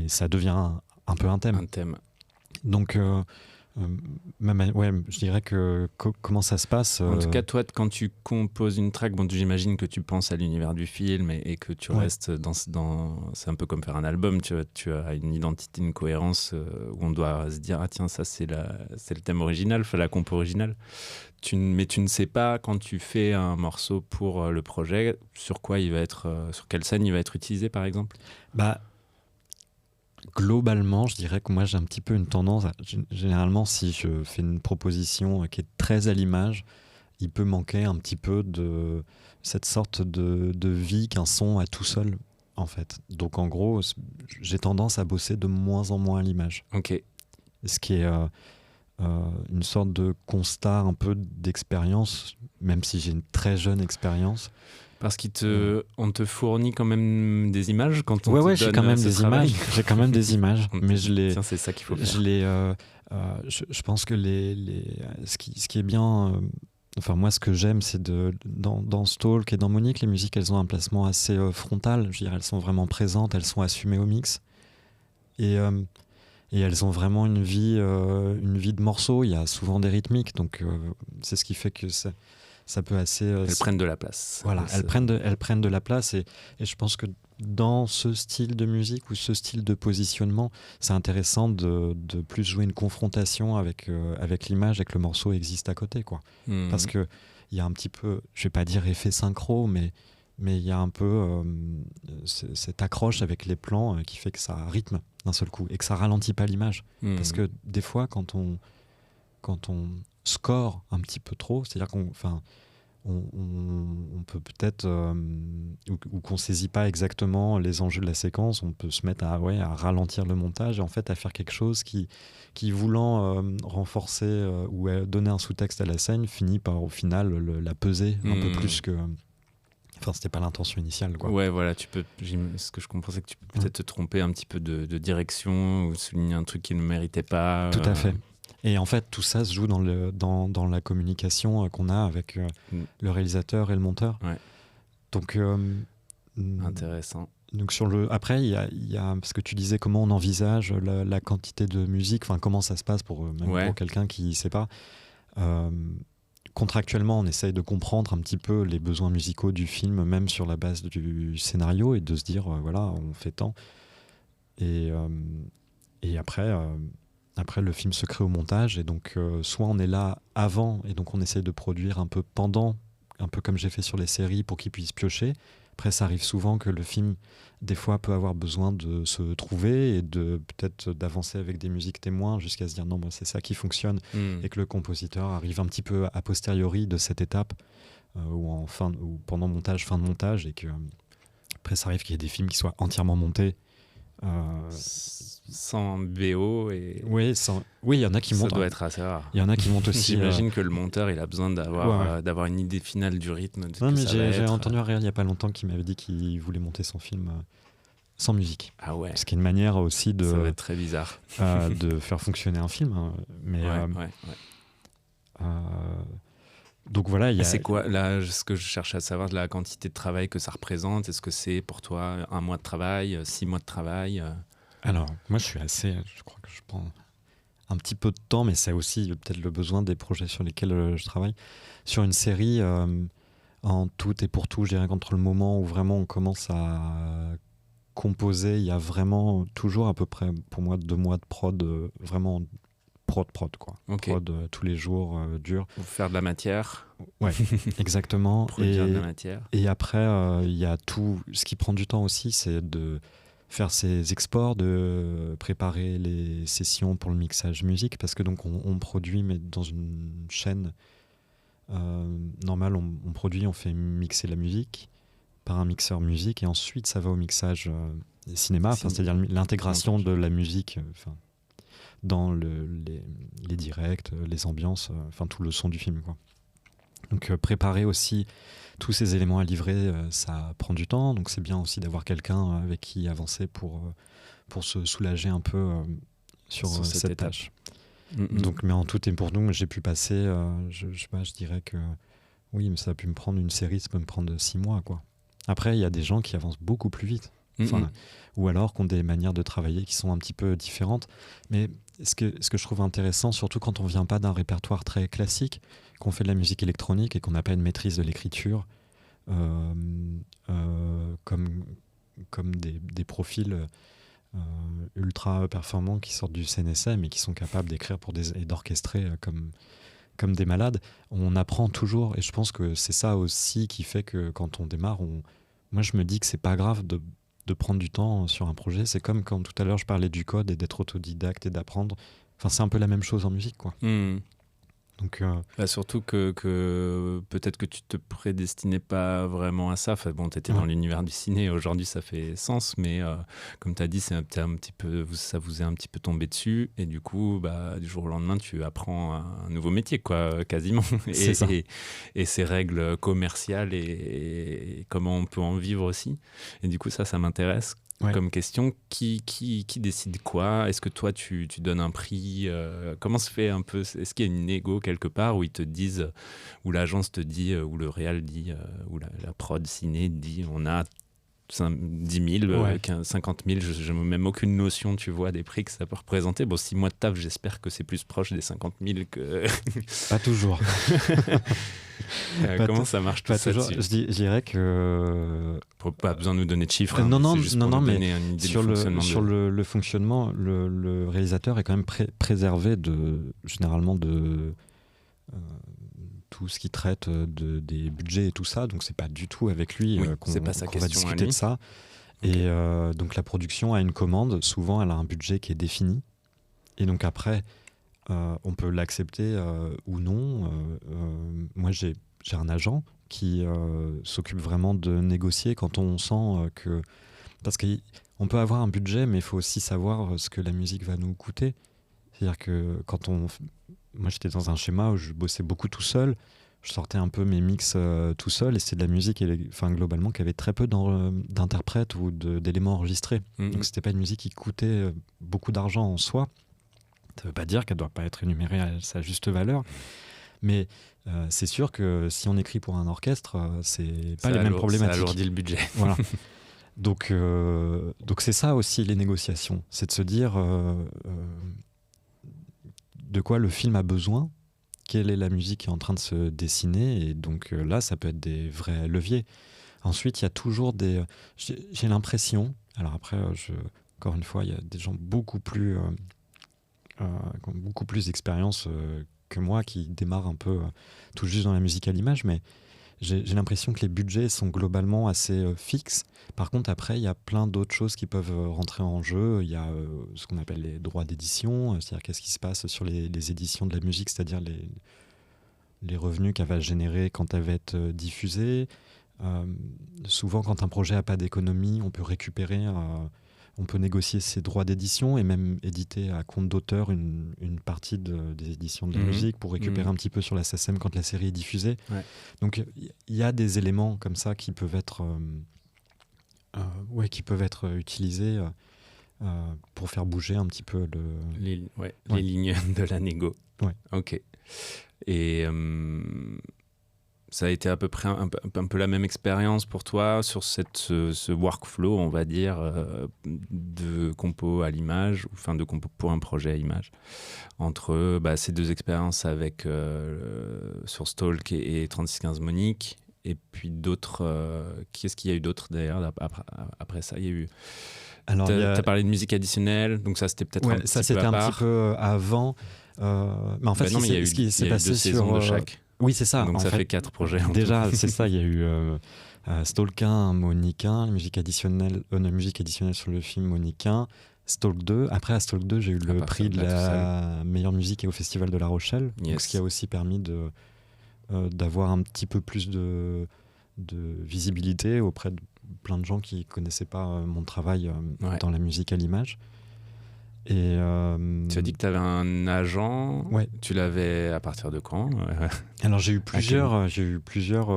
ça devient un peu un thème.
Un thème.
Donc. Je dirais que comment ça se passe
En tout cas, toi, quand tu composes une track, j'imagine que tu penses à l'univers du film et que tu restes dans c'est un peu comme faire un album. Tu as une identité, une cohérence où on doit se dire tiens, ça c'est le thème original, la compo originale. Mais tu ne sais pas, quand tu fais un morceau pour le projet, sur quelle scène il va être utilisé, par exemple.
Globalement, je dirais que moi j'ai un petit peu une tendance généralement, si je fais une proposition qui est très à l'image, il peut manquer un petit peu de cette sorte de vie qu'un son a tout seul, en fait. Donc en gros, j'ai tendance à bosser de moins en moins à l'image.
Ok.
Ce qui est une sorte de constat un peu d'expérience, même si j'ai une très jeune expérience.
Parce qu'on te fournit quand même des images quand on te donne
j'ai quand même des images. J'ai quand même des images, mais je les.
Tiens, c'est ça qu'il faut faire.
Je pense que ce qui est bien. Moi, ce que j'aime, c'est dans Stalk et dans Monique, les musiques, elles ont un placement assez frontal. Je veux dire, elles sont vraiment présentes, elles sont assumées au mix, et elles ont vraiment une vie de morceaux. Il y a souvent des rythmiques, donc c'est ce qui fait que ça peut assez.
Elles prennent de la place.
Voilà, elles prennent de la place, et je pense que dans ce style de musique ou ce style de positionnement, c'est intéressant de plus jouer une confrontation avec l'image, et que le morceau existe à côté, quoi. Parce que il y a un petit peu, je vais pas dire effet synchro, mais il y a un peu cette accroche avec les plans qui fait que ça rythme d'un seul coup et que ça ralentit pas l'image. Parce que des fois, quand on score un petit peu trop, c'est-à-dire on peut peut-être ou qu'on saisit pas exactement les enjeux de la séquence, on peut se mettre à ralentir le montage, et en fait à faire quelque chose qui voulant renforcer ou donner un sous-texte à la scène, finit par au final la peser un peu plus que. Enfin, c'était pas l'intention initiale, quoi.
Ouais, voilà, ce que je comprends, c'est que tu peux peut-être te tromper un petit peu de direction, ou souligner un truc qui ne méritait pas.
Tout à fait. Et en fait, tout ça se joue dans la communication qu'on a avec le réalisateur et le monteur.
Ouais.
Donc,
intéressant.
Donc après, il y a parce que tu disais comment on envisage la quantité de musique, enfin comment ça se passe pour quelqu'un qui ne sait pas. Contractuellement, on essaye de comprendre un petit peu les besoins musicaux du film, même sur la base du scénario, et de se dire voilà, on fait tant. Et après. Après, le film se crée au montage, et donc soit on est là avant, et donc on essaie de produire un peu pendant, un peu comme j'ai fait sur les séries, pour qu'ils puissent piocher. Après, ça arrive souvent que le film, des fois, peut avoir besoin de se trouver et de peut-être d'avancer avec des musiques témoins jusqu'à se dire non, moi, c'est ça qui fonctionne, et que le compositeur arrive un petit peu a posteriori de cette étape, ou pendant montage, fin de montage, et que après, ça arrive qu'il y ait des films qui soient entièrement montés.
Sans BO et
Oui, il y en a qui
ça
montent.
doit être assez rare.
Il y en a qui montent aussi.
J'imagine que le monteur il a besoin d'avoir
Ouais.
d'avoir une idée finale du rythme. De ce
Non,
que
mais
ça va
j'ai
être.
entendu un réel il n'y a pas longtemps qui m'avait dit qu'il voulait monter son film sans musique.
Ah ouais.
Ce qui est une manière aussi
Ça va
de,
être très bizarre.
de faire fonctionner un film. Hein. Mais,
Ouais.
donc voilà, il y a.
C'est quoi là ce que je cherche à savoir, la quantité de travail que ça représente? Est-ce que c'est pour toi 1 mois de travail, 6 mois de travail?
Alors, moi, je crois que je prends un petit peu de temps, mais c'est aussi peut-être le besoin des projets sur lesquels je travaille. Sur une série, en tout et pour tout, je dirais qu'entre le moment où vraiment on commence à composer, il y a vraiment toujours à peu près, pour moi, 2 mois de prod, vraiment prod, quoi.
Ok.
Prod tous les jours, dur.
Pour faire de la matière,
Ouais, exactement.
produire de la matière.
Et après, il y a tout. Ce qui prend du temps aussi, c'est de faire ces exports, de préparer les sessions pour le mixage musique, parce que donc on produit, mais dans une chaîne normale, on produit, on fait mixer la musique par un mixeur musique, et ensuite ça va au mixage cinéma, c'est-à-dire l'intégration de la musique dans les directs, les ambiances, tout le son du film, quoi. Donc préparer aussi tous ces éléments à livrer, ça prend du temps, donc c'est bien aussi d'avoir quelqu'un avec qui avancer pour se soulager un peu sur cette tâche. Donc, mais en tout et pour nous, j'ai pu passer, je sais pas, je dirais que oui, mais ça a pu me prendre une série, ça peut me prendre 6 mois, quoi. Après, il y a des gens qui avancent beaucoup plus vite, ou alors qui ont des manières de travailler qui sont un petit peu différentes. Mais ce que je trouve intéressant, surtout quand on vient pas d'un répertoire très classique, qu'on fait de la musique électronique et qu'on n'a pas une maîtrise de l'écriture, comme des profils ultra performants qui sortent du CNSM et qui sont capables d'écrire et d'orchestrer comme des malades, on apprend toujours, et je pense que c'est ça aussi qui fait que quand on démarre, moi je me dis que c'est pas grave de prendre du temps sur un projet. C'est comme quand tout à l'heure je parlais du code et d'être autodidacte et d'apprendre. Enfin, c'est un peu la même chose en musique, quoi. Donc,
surtout que peut-être que tu te prédestinais pas vraiment à ça. Enfin, bon, tu étais dans l'univers du ciné, aujourd'hui ça fait sens, mais comme tu as dit, c'est un petit peu, ça vous est un petit peu tombé dessus, et du coup, du jour au lendemain, tu apprends un nouveau métier, quoi, quasiment.
C'est ça.
Et ses règles commerciales et comment on peut en vivre aussi. Et du coup, ça m'intéresse. Comme question, qui décide quoi? Est-ce que toi tu donnes un prix? Comment se fait un peu? Est-ce qu'il y a une négo quelque part où ils te disent, où l'agence te dit, où le réal dit, où la prod ciné dit on a 10 000, 50 000, je n'ai même aucune notion, tu vois, des prix que ça peut représenter. Bon, 6 mois de taf, j'espère que c'est plus proche des 50 000 que...
Pas toujours.
Comment ça marche tout ça?
Je dirais que...
Pas besoin de nous donner de chiffres.
Non,
juste pour nous donner une idée
sur
du fonctionnement.
Sur le fonctionnement, le réalisateur est quand même préservé généralement de tout ce qui traite des budgets et tout ça. Donc c'est pas du tout avec lui qu'on va discuter de ça. Okay. Et donc la production a une commande. Souvent, elle a un budget qui est défini. Et donc après... on peut l'accepter ou non. Moi, j'ai un agent qui s'occupe vraiment de négocier quand on sent que... Parce qu'on peut avoir un budget, mais il faut aussi savoir ce que la musique va nous coûter. C'est-à-dire que quand moi, j'étais dans un schéma où je bossais beaucoup tout seul. Je sortais un peu mes mix tout seul, et c'est de la musique globalement qui avait très peu d'interprètes ou d'éléments enregistrés. Donc, c'était pas une musique qui coûtait beaucoup d'argent en soi. Ça ne veut pas dire qu'elle ne doit pas être énumérée à sa juste valeur, mais c'est sûr que si on écrit pour un orchestre, c'est pas les mêmes problématiques.
Ça alourdit le budget.
Voilà. Donc c'est ça aussi les négociations, c'est de se dire de quoi le film a besoin, quelle est la musique qui est en train de se dessiner, et donc là ça peut être des vrais leviers. Ensuite il y a toujours j'ai l'impression, alors après encore une fois il y a des gens beaucoup plus qui ont beaucoup plus d'expérience que moi, qui démarre un peu tout juste dans la musique à l'image, mais j'ai l'impression que les budgets sont globalement assez fixes. Par contre, après, il y a plein d'autres choses qui peuvent rentrer en jeu. Il y a ce qu'on appelle les droits d'édition, c'est-à-dire qu'est-ce qui se passe sur les éditions de la musique, c'est-à-dire les revenus qu'elle va générer quand elle va être diffusée. Souvent, quand un projet n'a pas d'économie, on peut récupérer, on peut négocier ses droits d'édition et même éditer à compte d'auteur une partie des éditions de la musique pour récupérer un petit peu sur la SACEM quand la série est diffusée. Ouais. Donc, il y a des éléments comme ça qui peuvent être, utilisés pour faire bouger un petit peu
les lignes de la négo.
Ouais.
Ok. Et ça a été à peu près un peu la même expérience pour toi sur ce workflow, on va dire, de compo à l'image, enfin de compo pour un projet à l'image, entre ces deux expériences avec sur Stalk et 3615 Monique, et puis d'autres. Qu'est-ce qu'il y a eu d'autre d'ailleurs après ça? Il y a eu. Alors, t'as parlé de musique additionnelle, donc ça c'était peut-être un petit peu à part.
Ça c'était un petit peu avant. Mais en fait,
ce qui s'est passé sur de chaque.
Oui, c'est ça.
Donc ça fait 4 projets.
Déjà, c'est ça. Il y a eu Stalk 1, Monique 1, musique additionnelle sur le film Monique 1, Stalk 2. Après, à Stalk 2, j'ai eu le prix de la meilleure musique au Festival de La Rochelle. Yes. Donc, ce qui a aussi permis d'avoir un petit peu plus de visibilité auprès de plein de gens qui ne connaissaient pas mon travail dans la musique à l'image. Et
tu as dit que tu avais un agent.
Ouais.
Tu l'avais à partir de quand?
Alors j'ai eu plusieurs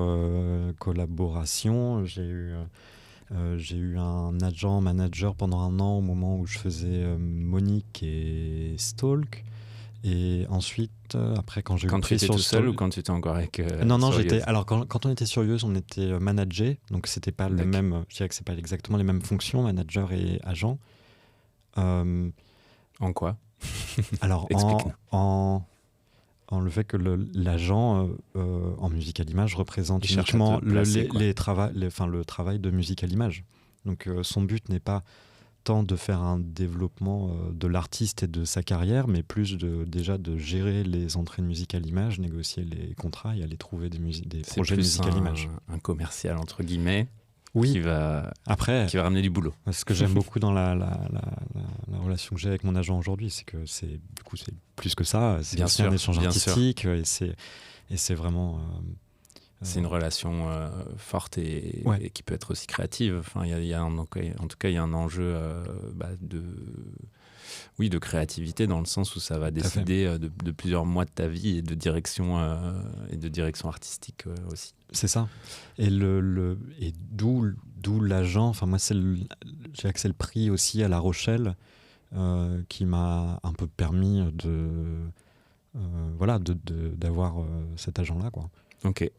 collaborations. J'ai eu un agent manager pendant un an au moment où je faisais Monique et Stalk. Et ensuite, après, quand j'ai eu le prix sur
tout seul ou quand tu étais encore avec
Non, j'étais. Alors quand on était sur Yeuz, on était managé, donc c'était pas le même. Je dirais que c'est pas exactement les mêmes fonctions, manager et agent.
En quoi?
Alors, en le fait que l'agent en musique à l'image représente uniquement le travail de musique à l'image. Donc, son but n'est pas tant de faire un développement de l'artiste et de sa carrière, mais plus déjà de gérer les entrées de musique à l'image, négocier les contrats et aller trouver des projets de musique à l'image.
Un commercial, entre guillemets.
Oui.
Qui va ramener du boulot.
Ce que j'aime beaucoup dans la relation que j'ai avec mon agent aujourd'hui, c'est que c'est plus que ça. C'est aussi un échange artistique et c'est vraiment.
C'est une relation forte et qui peut être aussi créative. Enfin, en tout cas, il y a un enjeu de créativité dans le sens où ça va décider de plusieurs mois de ta vie et de direction artistique aussi.
C'est ça. Et d'où l'agent. Enfin, moi, j'ai accès le prix aussi à La Rochelle qui m'a un peu permis d'avoir cet agent-là, quoi.
Ok.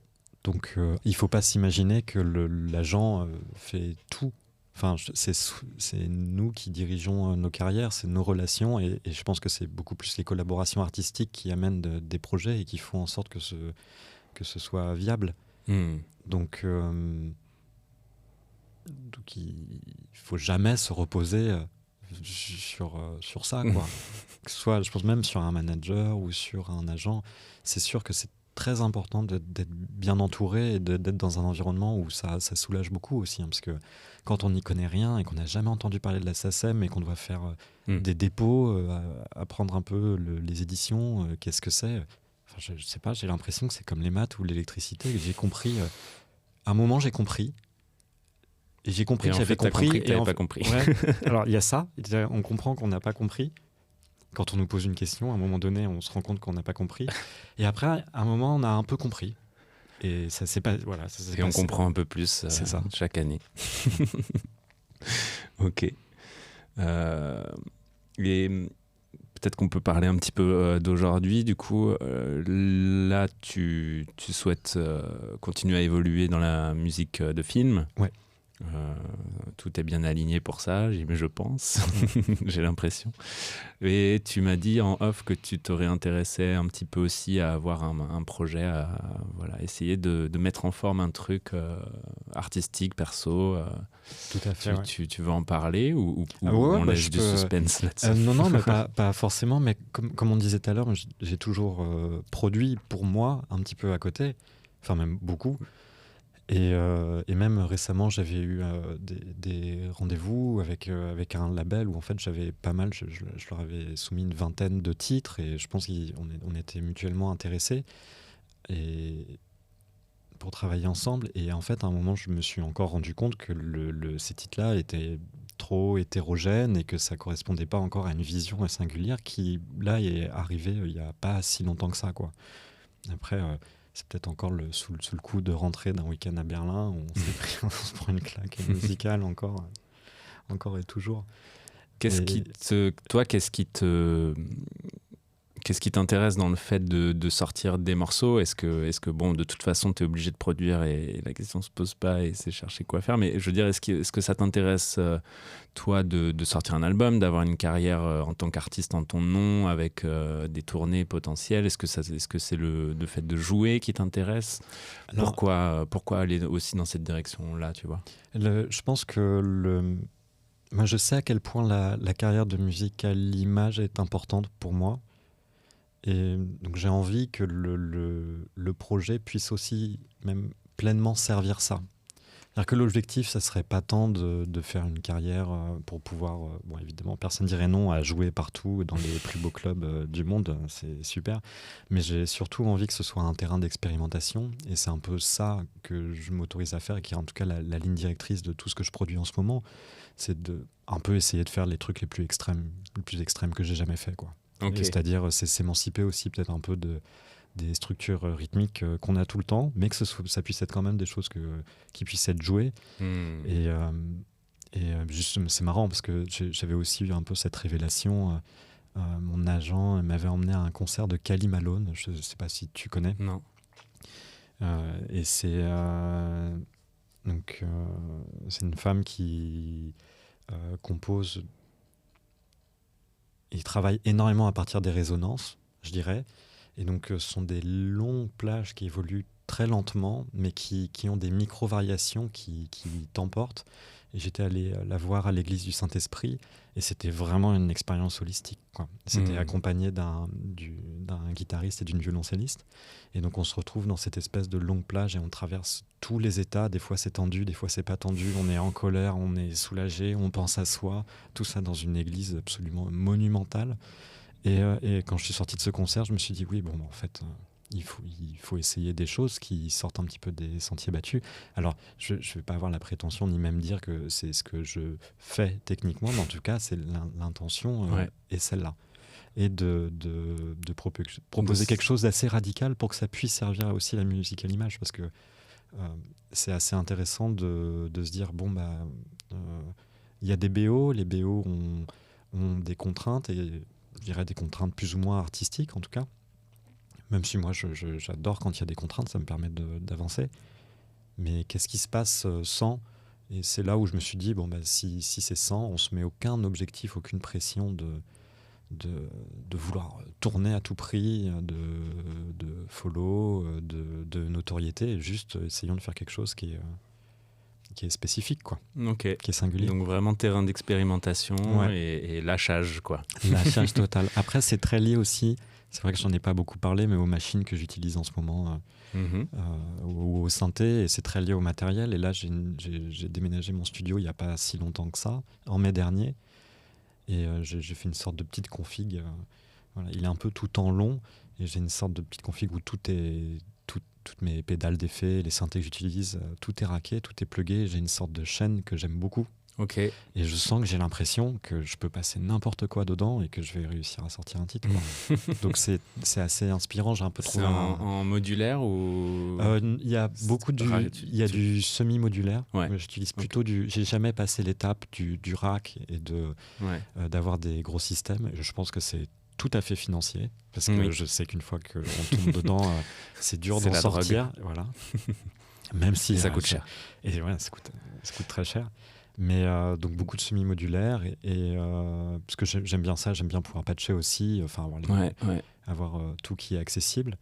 Donc, il ne faut pas s'imaginer que l'agent fait tout. Enfin, c'est nous qui dirigeons nos carrières, c'est nos relations, et je pense que c'est beaucoup plus les collaborations artistiques qui amènent des projets et qui font en sorte que ce soit viable. Donc, il faut jamais se reposer sur ça, quoi. Que ce soit, je pense même sur un manager ou sur un agent, c'est sûr que c'est très important d'être bien entouré et d'être dans un environnement où ça soulage beaucoup aussi, hein, parce que quand on n'y connaît rien et qu'on n'a jamais entendu parler de la SACEM et qu'on doit faire des dépôts, apprendre un peu les éditions, qu'est-ce que c'est, enfin, je sais pas, j'ai l'impression que c'est comme les maths ou l'électricité. J'ai compris, à un moment j'ai compris, et j'ai compris que j'avais compris
et t'avais pas compris.
Ouais. Alors il y a ça, on comprend qu'on n'a pas compris. Quand on nous pose une question, à un moment donné, on se rend compte qu'on n'a pas compris. Et après, à un moment, on a un peu compris. Et ça s'est pas, voilà.
Et on comprend un peu plus chaque année. Ok. Et peut-être qu'on peut parler un petit peu d'aujourd'hui. Du coup, là, tu souhaites continuer à évoluer dans la musique de film.
Ouais.
Tout est bien aligné pour ça, je pense. J'ai l'impression. Et tu m'as dit en off que tu t'aurais intéressé un petit peu aussi à avoir un projet, à essayer de mettre en forme un truc artistique, perso.
Tout à fait.
Tu veux en parler ou
ouais,
on laisse du suspense là-dessus?
Non, mais pas forcément. Mais comme on disait tout à l'heure, j'ai toujours produit pour moi un petit peu à côté, enfin même beaucoup. Et même récemment, j'avais eu des rendez-vous avec un label où en fait j'avais pas mal, je leur avais soumis une vingtaine de titres et je pense qu'on était mutuellement intéressés et pour travailler ensemble. Et en fait, à un moment, je me suis encore rendu compte que ces titres-là étaient trop hétérogènes et que ça correspondait pas encore à une vision singulière qui, là, est arrivée il y a pas si longtemps que ça, quoi. Après... c'est peut-être encore sous le coup de rentrer d'un week-end à Berlin où on se prend une claque musicale encore et toujours.
Qu'est-ce qui t'intéresse dans le fait de sortir des morceaux? Est-ce que bon, de toute façon, tu es obligé de produire et la question se pose pas et c'est chercher quoi faire. Mais je veux dire, est-ce que ça t'intéresse, toi, de sortir un album, d'avoir une carrière en tant qu'artiste en ton nom, avec des tournées potentielles? Est-ce que c'est le fait de jouer qui t'intéresse? Alors, pourquoi aller aussi dans cette direction-là, tu vois?
Je pense que moi, je sais à quel point la carrière de musique à l'image est importante pour moi. Et donc j'ai envie que le projet puisse aussi même pleinement servir ça. C'est-à-dire que l'objectif, ça serait pas tant de faire une carrière pour pouvoir... bon, évidemment, personne dirait non à jouer partout dans les plus beaux clubs du monde, c'est super. Mais j'ai surtout envie que ce soit un terrain d'expérimentation. Et c'est un peu ça que je m'autorise à faire et qui est en tout cas la ligne directrice de tout ce que je produis en ce moment. C'est de un peu essayer de faire les trucs les plus extrêmes que j'ai jamais fait, quoi.
Okay.
C'est-à-dire c'est s'émanciper aussi peut-être un peu des structures rythmiques qu'on a tout le temps, mais que ça puisse être quand même des choses qui puissent être jouées. Et juste, c'est marrant parce que j'avais aussi eu un peu cette révélation. Mon agent m'avait emmené à un concert de Kali Malone. Je ne sais pas si tu connais.
Non.
Et c'est une femme qui compose. Il travaille énormément à partir des résonances, je dirais. Et donc, ce sont des longues plages qui évoluent très lentement, mais qui ont des micro-variations qui t'emportent. Et j'étais allé la voir à l'église du Saint-Esprit, et c'était vraiment une expérience holistique, quoi. C'était accompagné d'un guitariste et d'une violoncelliste. Et donc, on se retrouve dans cette espèce de longue plage et on traverse tous les états. Des fois, c'est tendu, des fois, c'est pas tendu. On est en colère, on est soulagé, on pense à soi. Tout ça dans une église absolument monumentale. Et quand je suis sorti de ce concert, je me suis dit, oui, bon, en fait... Il faut essayer des choses qui sortent un petit peu des sentiers battus. Alors, je ne vais pas avoir la prétention ni même dire que c'est ce que je fais techniquement, mais en tout cas, c'est l'intention est celle-là. Et de proposer quelque chose d'assez radical pour que ça puisse servir aussi la musique à l'image. Parce que c'est assez intéressant de se dire, bon, y a des BO, les BO ont des contraintes, et je dirais des contraintes plus ou moins artistiques en tout cas. Même si moi, j'adore quand il y a des contraintes, ça me permet d'avancer. Mais qu'est-ce qui se passe sans ? Et c'est là où je me suis dit, bon, si c'est sans, on ne se met aucun objectif, aucune pression de vouloir tourner à tout prix, de follow, de notoriété. Juste essayons de faire quelque chose qui est spécifique, quoi.
Okay.
Qui est singulier.
Donc vraiment terrain d'expérimentation et lâchage, quoi.
Lâchage total. Après, c'est très lié aussi... C'est vrai que j'en ai pas beaucoup parlé, mais aux machines que j'utilise en ce moment, ou au synthé, et c'est très lié au matériel. Et là, j'ai déménagé mon studio il n'y a pas si longtemps que ça, en mai dernier, et j'ai fait une sorte de petite config. Voilà. Il est un peu tout en long, et j'ai une sorte de petite config où toutes mes pédales d'effet, les synthés que j'utilise, tout est racké, tout est plugué. J'ai une sorte de chaîne que j'aime beaucoup.
Okay.
Et je sens que j'ai l'impression que je peux passer n'importe quoi dedans et que je vais réussir à sortir un titre, quoi. Donc c'est assez inspirant. J'ai un peu trouvé
en modulaire ou
il y a beaucoup du semi-modulaire. Ouais. J'utilise plutôt j'ai jamais passé l'étape du rack et d'avoir des gros systèmes. Je pense que c'est tout à fait financier parce que je sais qu'une fois qu'on tombe dedans, c'est dur d'en sortir. Voilà. Même si
Et ça coûte cher.
Et ouais, ça coûte très cher. Mais donc beaucoup de semi-modulaires parce que j'aime bien ça, j'aime bien pouvoir patcher aussi, enfin avoir tout qui est accessible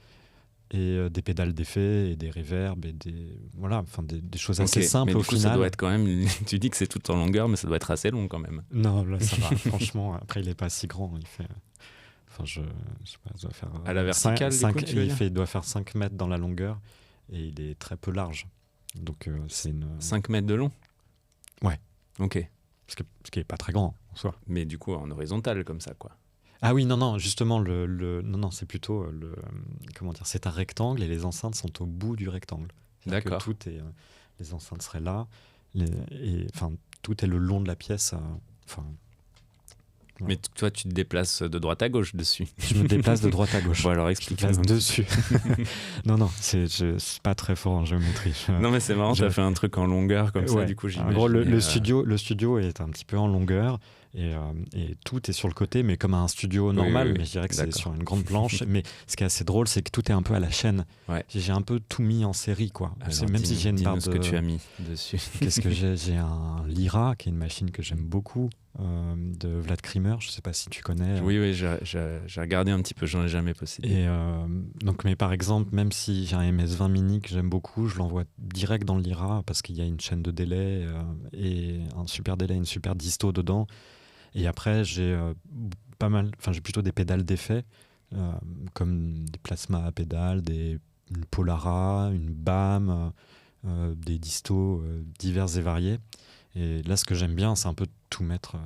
et des pédales d'effet et des reverbs et des choses assez simples
mais
au
du coup,
final.
ça doit être quand même. Tu dis que c'est tout en longueur, mais ça doit être assez long quand même.
Non, là ça va. Franchement, après il est pas si grand, il fait. Enfin, je sais pas, ça doit faire.
À la verticale,
il doit faire 5 mètres dans la longueur et il est très peu large. Donc c'est
5 mètres de long.
Ouais.
Ok.
Ce qui est pas très grand en soi.
Mais du coup, en horizontal comme ça, quoi.
Ah oui, non, justement, non, c'est plutôt comment dire, c'est un rectangle et les enceintes sont au bout du rectangle. C'est-à-dire
D'accord.
que les enceintes seraient là, tout est le long de la pièce.
Mais toi, tu te déplaces de droite à gauche dessus.
Je me déplace de droite à gauche.
Bon, alors
Je me
explique-moi.
déplace dessus. Non, c'est pas très fort en géométrie.
Non, mais c'est marrant, t'as fait un truc en longueur comme ça, du coup,
En
j'imagine.
gros, le studio est un petit peu en longueur et tout est sur le côté, mais comme un studio normal,
oui.
mais je dirais que
D'accord.
c'est sur une grande planche. Mais ce qui est assez drôle, c'est que tout est un peu à la chaîne.
Ouais.
J'ai un peu tout mis en série, quoi.
Alors,
Même si j'ai une barre
ce que tu as mis dessus.
Qu'est-ce que j'ai ? J'ai un Lyra, qui est une machine que j'aime beaucoup, de Vlad Krimer. Je sais pas si tu connais.
Oui, j'ai regardé un petit peu, j'en ai jamais possédé.
Et mais par exemple, même si j'ai un MS-20 mini que j'aime beaucoup, je l'envoie direct dans le Lyra parce qu'il y a une chaîne de délai et un super délai, une super disto dedans. Et après, j'ai j'ai plutôt des pédales d'effet, comme des plasma à pédales, une Polara, une BAM, des distos divers et variés. Et là, ce que j'aime bien, c'est un peu tout mettre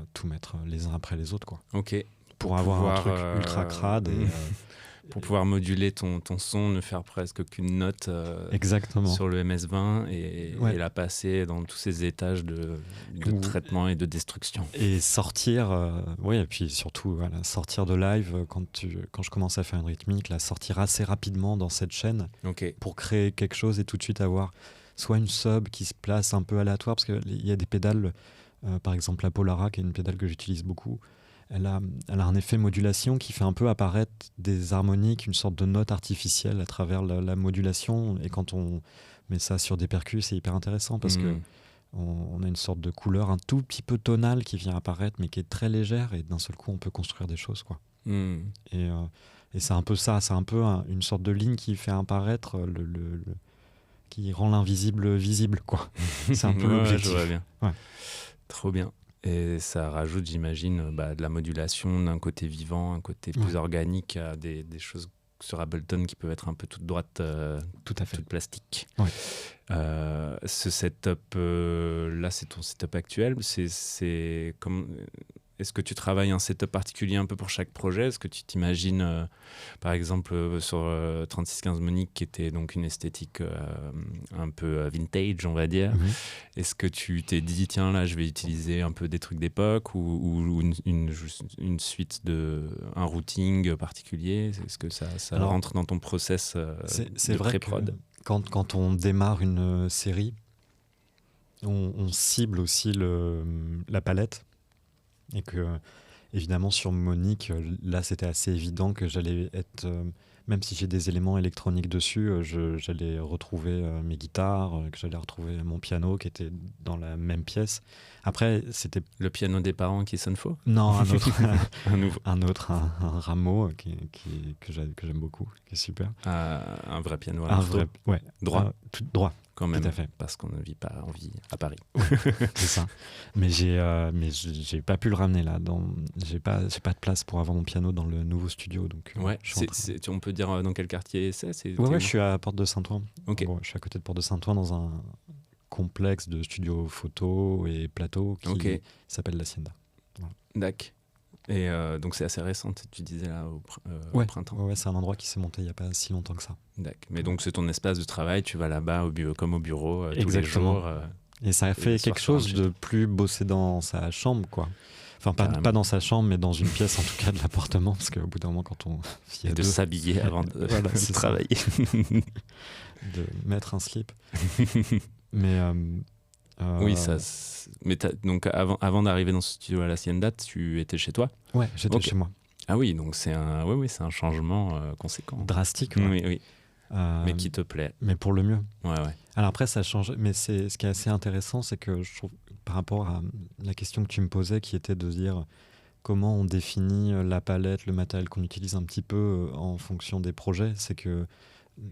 les uns après les autres, quoi.
Ok.
Pour avoir un truc ultra crade
pour pouvoir moduler ton son, ne faire presque qu'une note
exactement.
sur le MS-20 et la passer dans tous ces étages de traitement et de destruction.
Et sortir, et puis surtout sortir de live quand je commence à faire une rythmique, sortir assez rapidement dans cette chaîne pour créer quelque chose et tout de suite avoir soit une sub qui se place un peu aléatoire, parce qu'il y a des pédales, par exemple la Polara, qui est une pédale que j'utilise beaucoup. Elle a un effet modulation qui fait un peu apparaître des harmoniques, une sorte de note artificielle à travers la modulation. Et quand on met ça sur des percus, c'est hyper intéressant parce que on a une sorte de couleur un tout petit peu tonale qui vient apparaître, mais qui est très légère. Et d'un seul coup, on peut construire des choses, quoi. Et c'est un peu ça, c'est un peu une sorte de ligne qui fait apparaître qui rend l'invisible visible, quoi. C'est un peu l'objectif.
Je vois bien.
Ouais.
Trop bien. Et ça rajoute, j'imagine, de la modulation, d'un côté vivant, un côté plus organique, à des choses sur Ableton qui peuvent être un peu toutes droites,
tout à fait,
toutes plastiques.
Ouais.
Ce setup là, c'est ton setup actuel. C'est comme. Est-ce que tu travailles un setup particulier un peu pour chaque projet ? Est-ce que tu t'imagines, par exemple, sur 3615 Monique, qui était donc une esthétique un peu vintage, on va dire. Est-ce que tu t'es dit, tiens, là, je vais utiliser un peu des trucs d'époque ou une suite un routing particulier ? Est-ce que ça Alors, rentre dans ton process
c'est vrai pré-prod ? Quand on démarre une série, on cible aussi la palette. Et que, évidemment, sur Monique, là, c'était assez évident que j'allais être... même si j'ai des éléments électroniques dessus, j'allais retrouver mes guitares, que j'allais retrouver mon piano qui était dans la même pièce. Après, c'était...
Le piano des parents qui sonne faux ?
Non, un autre.
un
autre, un Rameau que j'aime beaucoup, qui est super.
Un vrai piano
à vrai, ouais.
Droit.
Droit.
Quand même,
tout à fait.
Parce qu'on ne vit pas, on vit à Paris.
C'est ça. Mais j'ai pas pu le ramener là. J'ai pas de place pour avoir mon piano dans le nouveau studio. Donc,
on peut dire dans quel quartier c'est
je suis à Porte de Saint-Ouen.
Okay.
Bon, je suis à côté de Porte de Saint-Ouen dans un complexe de studios photo et plateau qui s'appelle l'Hacienda. Voilà.
D'accord. Et donc c'est assez récent, tu disais là au printemps.
Ouais, c'est un endroit qui s'est monté il n'y a pas si longtemps que ça.
D'accord. Mais donc c'est ton espace de travail, tu vas là-bas comme au bureau tous les jours.
Et ça a fait quelque chose de plus bosser dans sa chambre, quoi. Enfin, pas dans sa chambre, mais dans une pièce en tout cas de l'appartement, parce qu'au bout d'un moment, quand on...
Et de s'habiller avant de travailler.
De mettre un slip. Mais...
Oui, mais donc avant d'arriver dans ce studio à l'Hacienda, tu étais chez toi ?
Ouais, j'étais chez moi.
Ah oui, donc c'est un changement conséquent.
Drastique, ouais.
Oui. Mais qui te plaît.
Mais pour le mieux.
Ouais.
Alors après, ça change. Mais ce qui est assez intéressant, c'est que je trouve, par rapport à la question que tu me posais, qui était de dire comment on définit la palette, le matériel qu'on utilise un petit peu en fonction des projets, c'est que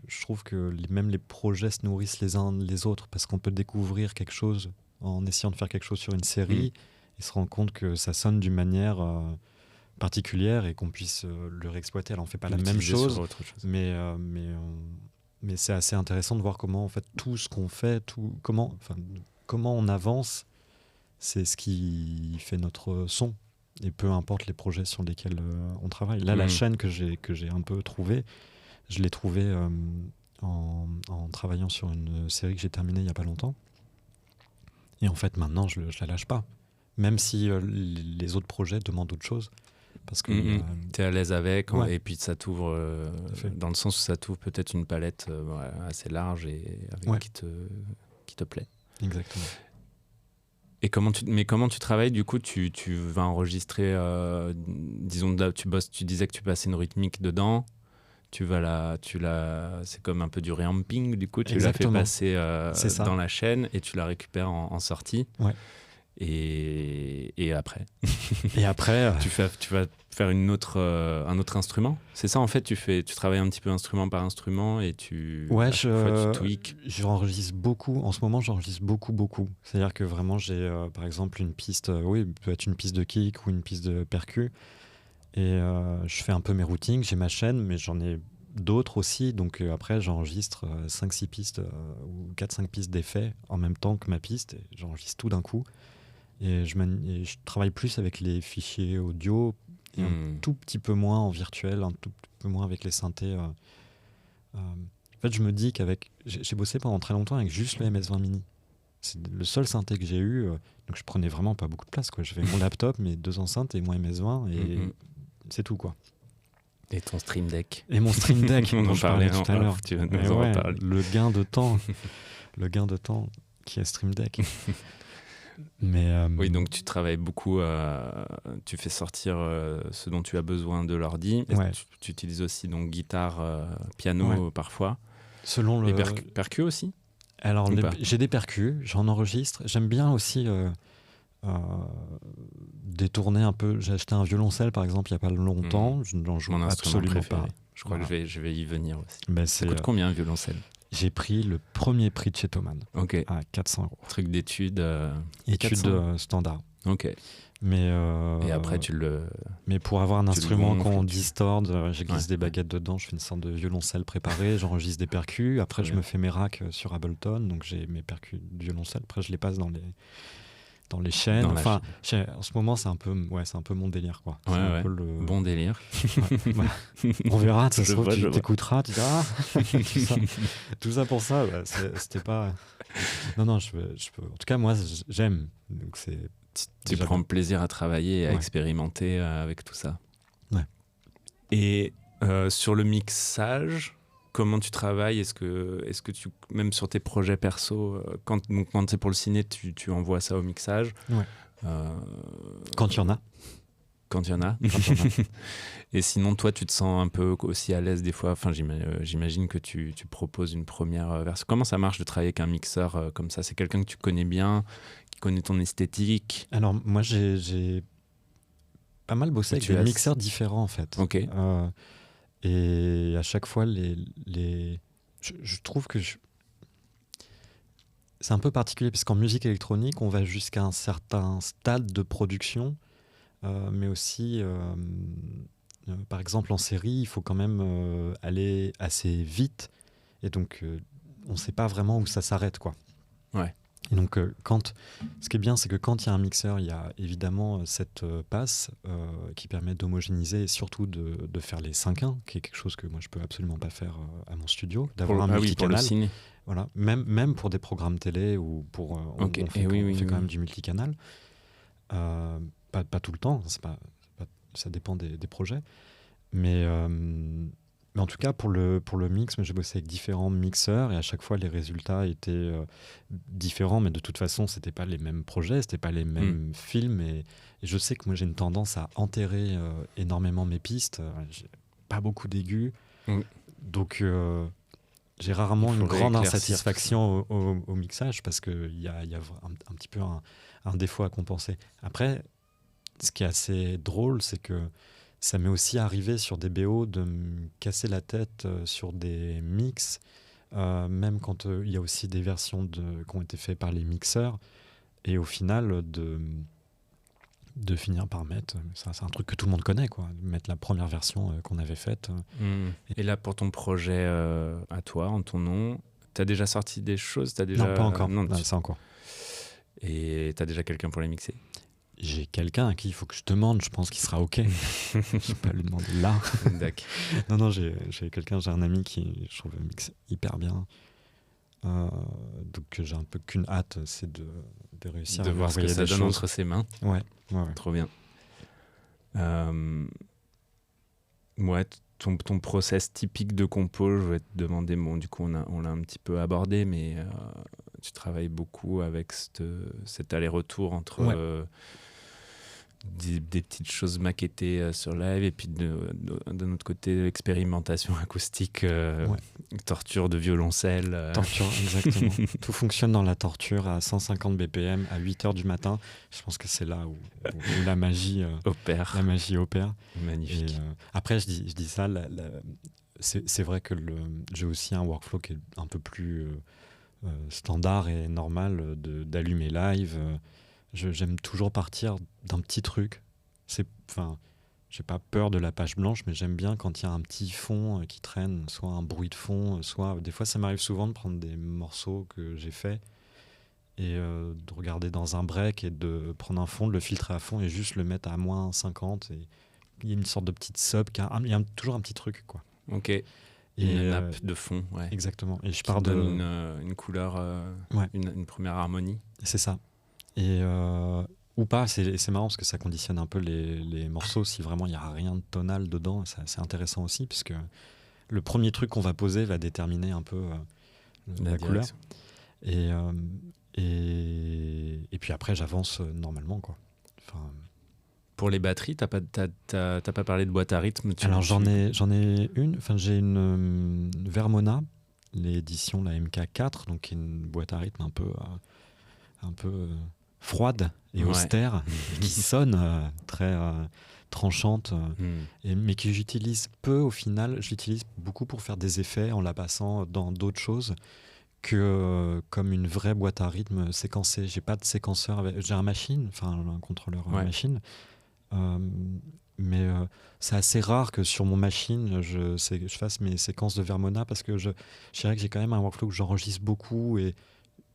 je trouve que même les projets se nourrissent les uns les autres, parce qu'on peut découvrir quelque chose en essayant de faire quelque chose sur une série et se rendre compte que ça sonne d'une manière particulière et qu'on puisse le réexploiter. Alors on fait pas la même chose, mais c'est assez intéressant de voir comment en fait tout ce qu'on fait, comment on avance, c'est ce qui fait notre son. Et peu importe les projets sur lesquels on travaille. Là, la chaîne que j'ai un peu trouvée, je l'ai trouvée en travaillant sur une série que j'ai terminée il n'y a pas longtemps. Et en fait, maintenant, je la lâche pas. Même si les autres projets demandent autre chose. Parce que
tu es à l'aise avec,
ouais.
Et puis ça t'ouvre, dans le sens où ça t'ouvre peut-être une palette assez large et avec qui te plaît.
Exactement.
Et comment tu travailles, du coup, tu vas enregistrer, disons, tu disais que tu passais une rythmique dedans, c'est comme un peu du reamping, du coup, tu l'as fait passer dans la chaîne et tu la récupères en sortie.
Ouais.
Et après
Et après
tu vas faire un autre instrument, c'est ça en fait, tu travailles un petit peu instrument par instrument et tu tweaks.
J'enregistre beaucoup en ce moment, j'enregistre beaucoup, c'est à dire que vraiment j'ai par exemple une piste, peut être une piste de kick ou une piste de percu, et je fais un peu mes routings, j'ai ma chaîne mais j'en ai d'autres aussi, donc après j'enregistre 5-6 pistes ou 4-5 pistes d'effets en même temps que ma piste, et j'enregistre tout d'un coup. Et je travaille plus avec les fichiers audio et un tout petit peu moins en virtuel, un tout petit peu moins avec les synthés. En fait, je me dis j'ai bossé pendant très longtemps avec juste le MS-20 Mini. C'est le seul synthé que j'ai eu, donc je prenais vraiment pas beaucoup de place, quoi. J'avais mon laptop, mes 2 enceintes et mon MS-20 et c'est tout, quoi.
Et ton Stream Deck.
Et mon Stream Deck,
on
dont
en
je parlais tout à l'heure.
Tu vas nous en reparler.
Le gain de temps, qui est Stream Deck. Mais
oui, donc tu travailles beaucoup, tu fais sortir ce dont tu as besoin de l'ordi.
Ouais.
Tu utilises aussi donc guitare, piano parfois.
Selon
les percus aussi.
Alors j'ai des percus, j'en enregistre. J'aime bien aussi détourner un peu. J'ai acheté un violoncelle par exemple il n'y a pas longtemps. Je n'en joue absolument pas.
Je crois que je vais y venir aussi.
Ça
coûte combien un violoncelle ?
J'ai pris le premier prix de chez Thomann à 400 €.
Truc d'études.
Études standard.
Ok.
Mais
et après
Mais pour avoir un instrument qu'on distorde, j'ai glissé des baguettes dedans, je fais une sorte de violoncelle préparé, j'enregistre des percus. Après je me fais mes racks sur Ableton, donc j'ai mes percus de violoncelle. Après je les passe dans les chaînes. En ce moment c'est un peu mon délire, quoi. C'est un peu le
bon délire.
On verra, ça se trouve, tu t'écouteras, tu diras tout ça pour ça. C'était pas. Non, je peux. En tout cas, moi, j'aime. Donc
tu prends plaisir à travailler et à expérimenter avec tout ça.
Ouais.
Et sur le mixage, comment tu travailles ? Est-ce que tu, même sur tes projets perso, quand c'est pour le ciné, tu envoies ça au mixage ?
Ouais. Quand il y en a.
Quand il y en a. Et sinon, toi, tu te sens un peu aussi à l'aise des fois. Enfin, j'imagine que tu proposes une première version. Comment ça marche de travailler avec un mixeur comme ça ? C'est quelqu'un que tu connais bien, qui connaît ton esthétique ?
Alors, moi, j'ai pas mal bossé avec des mixeurs différents, en fait.
Ok.
Et à chaque fois, je trouve que c'est un peu particulier, parce qu'en musique électronique, on va jusqu'à un certain stade de production, mais aussi, par exemple, en série, il faut quand même aller assez vite, et donc on ne sait pas vraiment où ça s'arrête, quoi.
Ouais.
Et donc, ce qui est bien, c'est que quand il y a un mixeur, il y a évidemment cette passe qui permet d'homogénéiser et surtout de faire les 5-1, qui est quelque chose que moi je peux absolument pas faire à mon studio, d'avoir un multicanal.
Pour le ciné.
Voilà, même pour des programmes télé ou pour on fait quand même du multicanal. Pas tout le temps, ça dépend des projets, mais en tout cas, pour le mix, j'ai bossé avec différents mixeurs et à chaque fois, les résultats étaient différents. Mais de toute façon, c'était pas les mêmes projets, c'était pas les mêmes films. Et je sais que moi, j'ai une tendance à enterrer énormément mes pistes. J'ai pas beaucoup d'aigus. Donc, j'ai rarement
Il
une
faudrait
grande
éclaircir
insatisfaction au mixage parce qu'il y a un petit peu un défaut à compenser. Après, ce qui est assez drôle, c'est que ça m'est aussi arrivé sur des BO de me casser la tête sur des mix, même quand il y a aussi des versions qui ont été faites par les mixeurs, et au final de finir par mettre, ça c'est un truc que tout le monde connaît, quoi, mettre la première version qu'on avait faite.
Et là, pour ton projet à toi, en ton nom, t'as déjà sorti des choses?
Non, pas encore.
Non,
Non, ça encore.
Et t'as déjà quelqu'un pour les mixer?
J'ai quelqu'un à qui il faut que je demande, je pense qu'il sera OK. Je ne vais pas lui demander là.
D'accord.
Non, j'ai un ami qui, je trouve, mixe hyper bien. Donc j'ai un peu qu'une hâte, c'est de réussir
De
à lui
voir ce que
envoyer
ça
des
donne
choses.
entre ses mains.
Ouais.
Trop bien. Ouais, ton process typique de compo, je vais te demander, bon, du coup, on l'a un petit peu abordé, mais tu travailles beaucoup avec cet aller-retour entre des petites choses maquettées sur live et puis de notre côté, l'expérimentation acoustique, torture de violoncelle.
Torture, exactement. Tout fonctionne dans la torture à 150 BPM à 8h du matin. Je pense que c'est là où la magie
opère.
La magie opère.
Magnifique.
Et, après, je dis ça, c'est vrai que j'ai aussi un workflow qui est un peu plus standard et normal d'allumer live. J'aime toujours partir d'un petit truc. J'ai pas peur de la page blanche, mais j'aime bien quand il y a un petit fond qui traîne, soit un bruit de fond, soit... Des fois, ça m'arrive souvent de prendre des morceaux que j'ai faits et de regarder dans un break et de prendre un fond, de le filtrer à fond et juste le mettre à moins 50. Et il y a une sorte de petite sub, il y a toujours un petit truc, quoi.
Ok. Une nappe de fond, ouais.
Exactement. Et je
Qui
pars
donne une couleur,
ouais.
une première harmonie.
C'est ça. Et ou pas, c'est marrant parce que ça conditionne un peu les morceaux si vraiment il n'y a rien de tonal dedans. C'est intéressant aussi puisque le premier truc qu'on va poser va déterminer un peu la couleur. Et puis après, j'avance normalement, quoi.
Pour les batteries, t'as pas parlé de boîte à rythme?
Alors j'en ai une. J'ai une Vermona, l'édition, la MK4, donc qui est une boîte à rythme un peu froide et austère, qui sonne très tranchante, mais que j'utilise peu au final. J'utilise beaucoup pour faire des effets en la passant dans d'autres choses que comme une vraie boîte à rythme séquencée. J'ai pas de séquenceur, j'ai un contrôleur machine, mais c'est assez rare que sur mon machine je fasse mes séquences de Vermona parce que je dirais que j'ai quand même un workflow où j'enregistre beaucoup et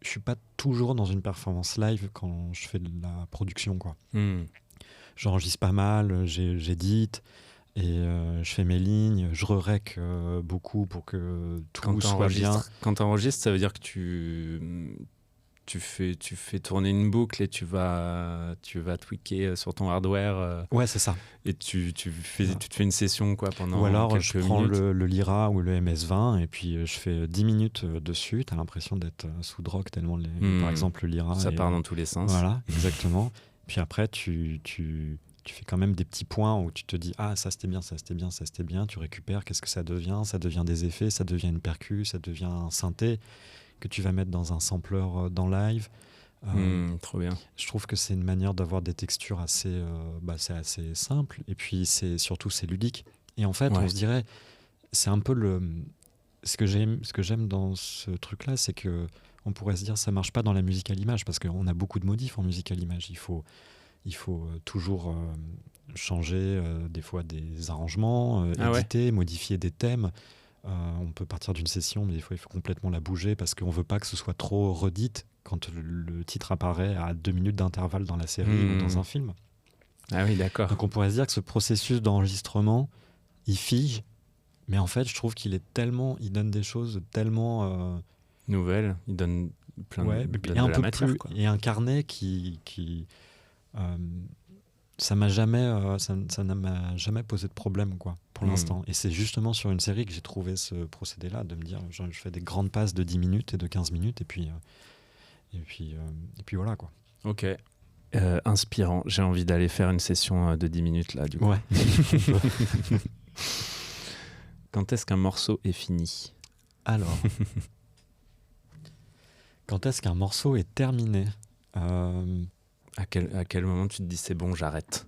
je suis pas toujours dans une performance live quand je fais de la production, quoi. J'enregistre pas mal, j'édite et je fais mes lignes, je re-rec beaucoup pour que tout soit bien.
Quand tu enregistres, ça veut dire que tu fais tourner une boucle et tu vas tweaker sur ton hardware.
Ouais, c'est ça.
Et tu te fais une session, quoi, pendant
ou alors
quelques
je prends
minutes.
le Lyra ou le MS-20 et puis je fais 10 minutes dessus. T'as l'impression d'être sous drogue tellement par exemple le Lyra.
Ça part dans tous les sens.
Voilà, exactement. Puis après tu fais quand même des petits points où tu te dis ah ça c'était bien, ça c'était bien, ça c'était bien. Tu récupères, qu'est-ce que ça devient? Ça devient des effets, ça devient une percu, ça devient un synthé que tu vas mettre dans un sampler dans live.
Trop bien.
Je trouve que c'est une manière d'avoir des textures assez, c'est assez simple et puis surtout c'est ludique. Et en fait, on se dirait, c'est un peu ce que j'aime dans ce truc-là, c'est que on pourrait se dire ça marche pas dans la musique à l'image parce qu'on a beaucoup de modifs en musique à l'image. Il faut toujours changer des fois des arrangements, éditer, modifier des thèmes. On peut partir d'une session, mais des fois il faut complètement la bouger parce qu'on veut pas que ce soit trop redite quand le titre apparaît à 2 minutes d'intervalle dans la série ou dans un film.
Ah oui, d'accord.
Donc on pourrait se dire que ce processus d'enregistrement, il fige, mais en fait je trouve qu'il donne des choses tellement
nouvelles. Il donne plein de
un
la
peu
matière,
plus,
quoi.
et un carnet qui ça m'a jamais ça ne m'a jamais posé de problème, quoi, pour l'instant. Et c'est justement sur une série que j'ai trouvé ce procédé là de me dire je fais des grandes passes de 10 minutes et de 15 minutes et puis voilà, quoi.
Ok. Inspirant. J'ai envie d'aller faire une session de 10 minutes là, du coup.
Ouais.
Quand est-ce qu'un morceau est fini?
Alors, quand est-ce qu'un morceau est terminé?
À quel moment tu te dis c'est bon, j'arrête?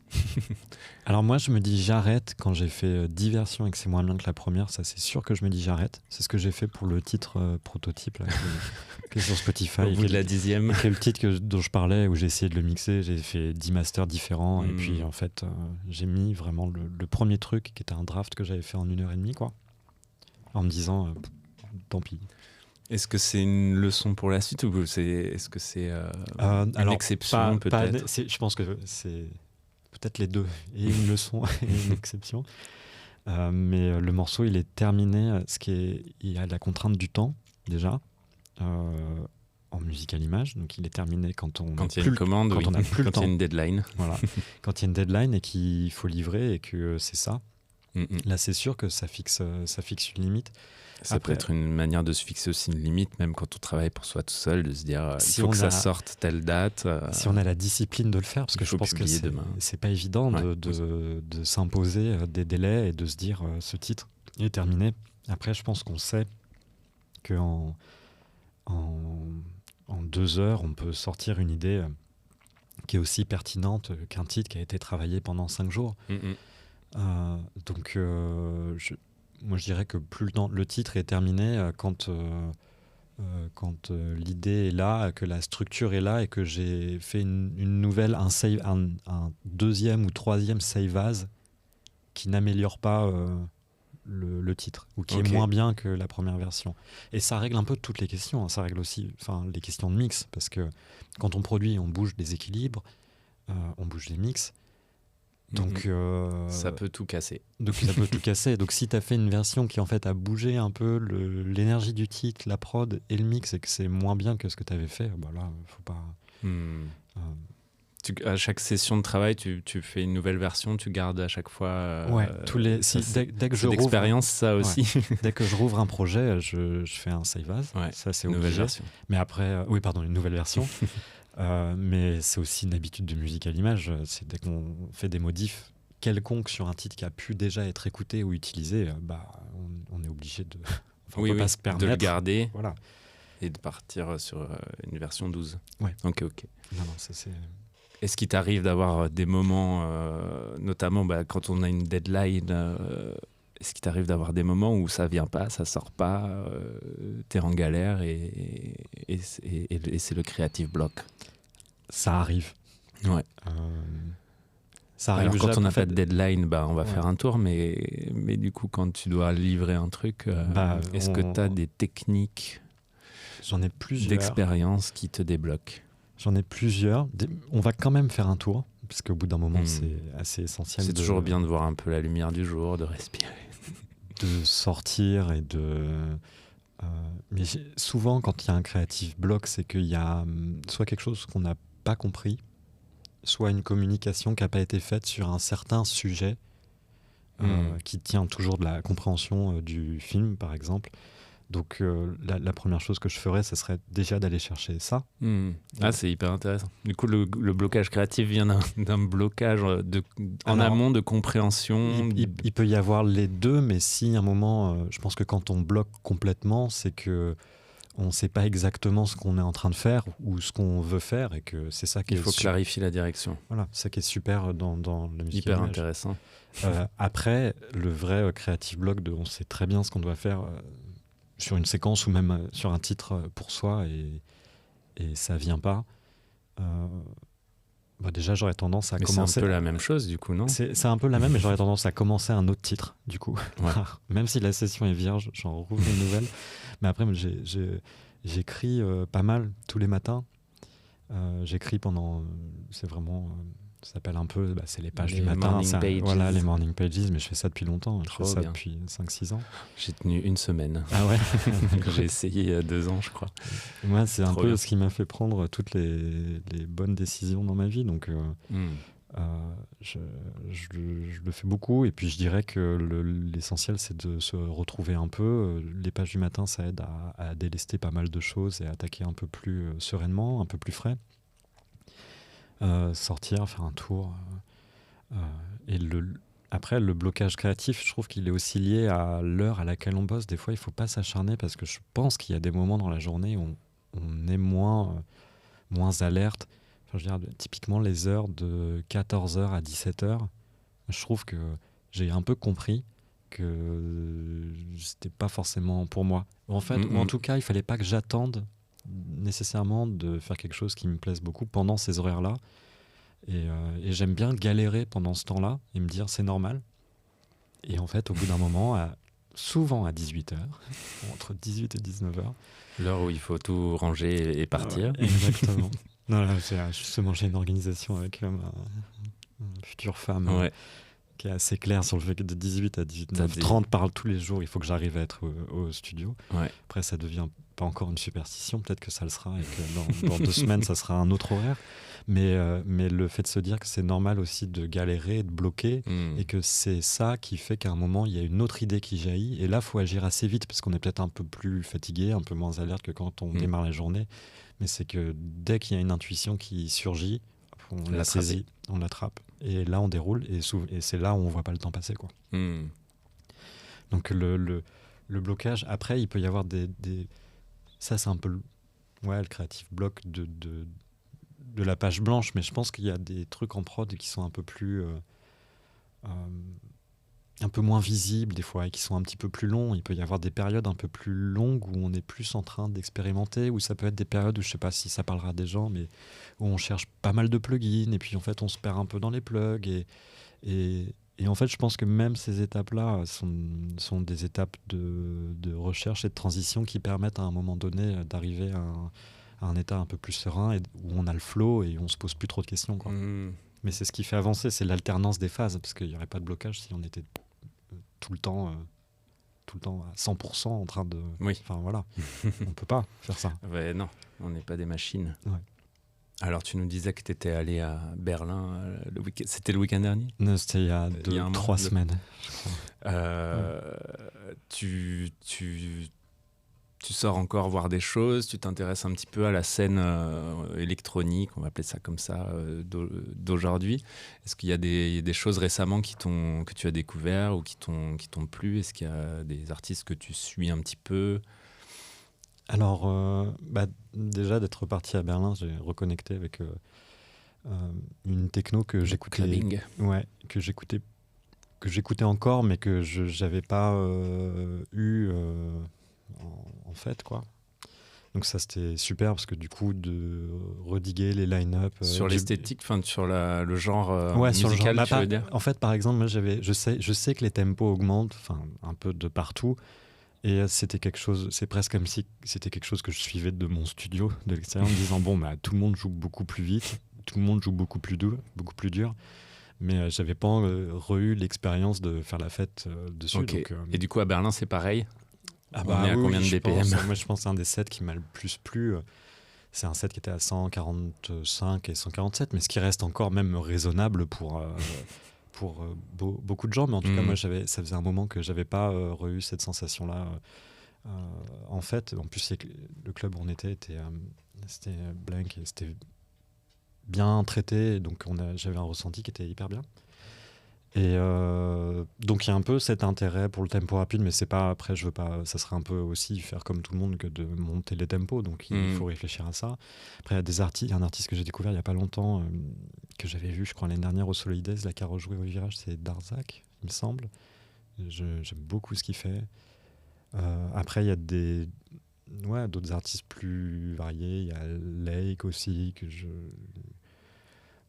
Alors moi, je me dis j'arrête quand j'ai fait diversion et que c'est moins bien que la première. Ça, c'est sûr que je me dis j'arrête. C'est ce que j'ai fait pour le titre prototype là, qui est sur Spotify.
Au bout de la 10e.
C'est le titre dont je parlais, où j'ai essayé de le mixer. J'ai fait 10 masters différents. Et
Mm.
puis en fait, j'ai mis vraiment le premier truc qui était un draft que j'avais fait en 1h30, quoi. En me disant, tant pis.
Est-ce que c'est une leçon pour la suite ou est-ce que c'est une exception peut-être?
Je pense que c'est peut-être les deux, et une leçon et une exception. Mais le morceau, il est terminé. Il y a la contrainte du temps déjà en musique à l'image. Donc il est terminé quand on
Quand il y a une commande,
quand
oui.
on n'a plus le
Quand il y
temps.
a une deadline.
Voilà. Quand il y a une deadline et qu'il faut livrer et que c'est ça.
Mm.
Là, c'est sûr que ça fixe une limite.
Ça
Après,
peut être une manière de se fixer aussi une limite, même quand on travaille pour soi tout seul, de se dire
Si
il faut
on
que ça
a-
sorte telle date.
si on a la discipline de le faire, parce
il
que je
faut
pense que
publier demain.
c'est pas évident
Ouais.
de s'imposer des délais et de se dire ce titre est terminé. Après, je pense qu'on sait qu'en en 2 heures, on peut sortir une idée qui est aussi pertinente qu'un titre qui a été travaillé pendant 5 jours. Donc, moi, je dirais que plus le titre est terminé quand l'idée est là, que la structure est là et que j'ai fait une nouvelle, un deuxième ou troisième save as qui n'améliore pas le titre ou qui
Ok.
est moins bien que la première version. Et ça règle un peu toutes les questions. Ça règle aussi les questions de mix, parce que quand on produit, on bouge des équilibres, on bouge des mix. Donc,
ça peut tout casser.
donc ça peut tout casser. Donc si tu as fait une version qui en fait a bougé un peu l'énergie du titre, la prod et le mix, et que c'est moins bien que ce que tu avais fait, bah là, faut pas...
À chaque session de travail, tu fais une nouvelle version, tu gardes à chaque fois.
Ouais, dès que je rouvre,
l'expérience, ça aussi.
dès que je rouvre un projet, je fais un save as.
Ouais,
ça, c'est
Nouvelle
obligé.
version.
Mais après, oui, pardon, une nouvelle version. Mais c'est aussi une habitude de musique à l'image. C'est dès qu'on fait des modifs quelconques sur un titre qui a pu déjà être écouté ou utilisé, on est obligé de. On peut pas se permettre
de le garder
Voilà.
et de partir sur une version 12.
Ouais.
Ok.
Non, ça c'est.
Est-ce qu'il t'arrive d'avoir des moments, notamment quand on a une deadline, est-ce qu'il t'arrive d'avoir des moments où ça vient pas, ça sort pas, t'es en galère et c'est le creative block?
Ça arrive.
Ouais.
Ça arrive.
Alors quand
déjà,
on n'a
en fait,
pas de deadline, on va
Ouais.
faire un tour, mais du coup quand tu dois livrer un truc, est-ce que tu as des techniques
J'en ai plusieurs.
d'expérience qui te débloquent?
J'en ai plusieurs. On va quand même faire un tour, parce qu'au bout d'un moment, c'est assez essentiel.
C'est toujours bien de voir un peu la lumière du jour, de respirer.
De sortir et mais souvent, quand il y a un creative block, c'est qu'il y a soit quelque chose qu'on n'a pas compris, soit une communication qui n'a pas été faite sur un certain sujet qui tient toujours de la compréhension du film, par exemple. Donc, la première chose que je ferais, ce serait déjà d'aller chercher ça.
Ah, c'est hyper intéressant. Du coup, le blocage créatif vient d'un blocage en
Alors,
amont de compréhension.
Il peut y avoir les deux, mais si à un moment, je pense que quand on bloque complètement, c'est que on ne sait pas exactement ce qu'on est en train de faire ou ce qu'on veut faire, et que c'est ça qui
Il faut clarifier la direction.
Voilà, ça qui est super dans la musique.
Hyper
à l'image.
intéressant.
Après, le vrai creative block, on sait très bien ce qu'on doit faire sur une séquence ou même sur un titre pour soi, et ça vient pas. Déjà, j'aurais tendance à
Mais
commencer.
c'est un peu la même chose, du coup, non?
C'est un peu la même, mais j'aurais tendance à commencer un autre titre, du coup.
Ouais.
Même si la session est vierge, j'en rouvre une nouvelle. Mais après, j'écris pas mal tous les matins. J'écris pendant. C'est vraiment. Ça s'appelle un peu. C'est les pages
Les
du matin.
morning pages.
Voilà, les morning pages, mais je fais ça depuis longtemps.
Trop
je fais ça
bien.
depuis 5-6 ans.
J'ai tenu 1 semaine.
Ah ouais.
J'ai essayé il y a 2 ans, je crois.
Moi, c'est un
Trop
peu
bien.
ce qui m'a fait prendre toutes les bonnes décisions dans ma vie. Donc. Je le fais beaucoup, et puis je dirais que l'essentiel, c'est de se retrouver un peu. Les pages du matin, ça aide à délester pas mal de choses et à attaquer un peu plus sereinement, un peu plus frais. Sortir, faire un tour. Et Après, le blocage créatif, je trouve qu'il est aussi lié à l'heure à laquelle on bosse. Des fois, il faut pas s'acharner parce que je pense qu'il y a des moments dans la journée où on est moins alerte. Enfin, je veux dire, typiquement, les heures de 14h à 17h, je trouve que j'ai un peu compris que c'était pas forcément pour moi. En fait, ou en tout cas, il fallait pas que j'attende nécessairement de faire quelque chose qui me plaise beaucoup pendant ces horaires-là. Et j'aime bien galérer pendant ce temps-là et me dire c'est normal. Et en fait, au bout d'un moment, souvent à 18h, entre 18 et 19h.
L'heure où il faut tout ranger et partir.
Ouais, exactement. Non, là, justement, j'ai une organisation avec ma future femme qui est assez claire sur le fait que de 18 à 19h30 parle tous les jours, il faut que j'arrive à être au studio.
Ouais.
Après, ça devient pas encore une superstition, peut-être que ça le sera et que dans 2 semaines, ça sera un autre horaire. Mais le fait de se dire que c'est normal aussi de galérer, de bloquer, et que c'est ça qui fait qu'à un moment, il y a une autre idée qui jaillit. Et là, il faut agir assez vite parce qu'on est peut-être un peu plus fatigué, un peu moins alerte que quand on démarre la journée. Mais c'est que dès qu'il y a une intuition qui surgit, on la saisit, on l'attrape. Et là, on déroule. Et c'est là où on ne voit pas le temps passer, quoi. Donc le blocage, après, il peut y avoir des... Ça, c'est un peu le créative bloc de la page blanche, mais je pense qu'il y a des trucs en prod qui sont un peu plus... un peu moins visibles des fois et qui sont un petit peu plus longs. Il peut y avoir des périodes un peu plus longues où on est plus en train d'expérimenter, ou ça peut être des périodes où je sais pas si ça parlera à des gens, mais où on cherche pas mal de plugins et puis en fait on se perd un peu dans les plugs et en fait je pense que même ces étapes-là sont des étapes de recherche et de transition qui permettent à un moment donné d'arriver à un état un peu plus serein et où on a le flow et on se pose plus trop de questions, quoi. Mais c'est ce qui fait avancer, c'est l'alternance des phases, parce qu'il n'y aurait pas de blocage si on était tout le temps à 100% en train de...
Oui.
Enfin voilà, on peut pas faire ça.
Ouais, non, on n'est pas des machines.
Ouais.
Alors tu nous disais que tu étais allé à Berlin, c'était le week-end dernier ?
Non, c'était il y a 3 semaines.
Tu sors encore voir des choses, tu t'intéresses un petit peu à la scène électronique, on va appeler ça comme ça, d'aujourd'hui. Est-ce qu'il y a des choses récemment que tu as découvert ou qui t'ont plu ? Est-ce qu'il y a des artistes que tu suis un petit peu ?
Alors, déjà d'être parti à Berlin, j'ai reconnecté avec une techno que j'écoutais.
Clubbing.
Ouais, que j'écoutais encore, mais que j'avais pas eu en fait, quoi. Donc ça, c'était super parce que du coup, de rediguer les line-up...
sur l'esthétique, sur le genre
musical,
sur le genre, tu veux dire ?
En fait, par exemple, moi, je sais que les tempos augmentent, un peu de partout. Et c'est presque comme si c'était quelque chose que je suivais de mon studio, de l'extérieur, en me disant, tout le monde joue beaucoup plus vite, tout le monde joue beaucoup plus dur. Mais j'avais pas eu l'expérience de faire la fête dessus.
Okay.
Donc,
et du coup, à Berlin, c'est pareil ?
On
est à combien de BPM ?
Moi, je pense que c'est un des sets qui m'a le plus plu. C'est un set qui était à 145 et 147, mais ce qui reste encore même raisonnable pour beaucoup de gens. Mais en tout cas, moi, ça faisait un moment que j'avais pas eu cette sensation-là. En fait, en plus, le club où on était c'était blank et c'était bien traité, donc j'avais un ressenti qui était hyper bien. Et donc il y a un peu cet intérêt pour le tempo rapide, mais c'est pas, après je veux pas, ça serait un peu aussi faire comme tout le monde que de monter les tempos, donc il faut réfléchir à ça. Après il y a un artiste que j'ai découvert il y a pas longtemps, que j'avais vu je crois l'année dernière au Solides, là, qui a rejoué au Virage, c'est Darzak il me semble. J'aime beaucoup ce qu'il fait. Après il y a d'autres artistes plus variés, il y a Lake aussi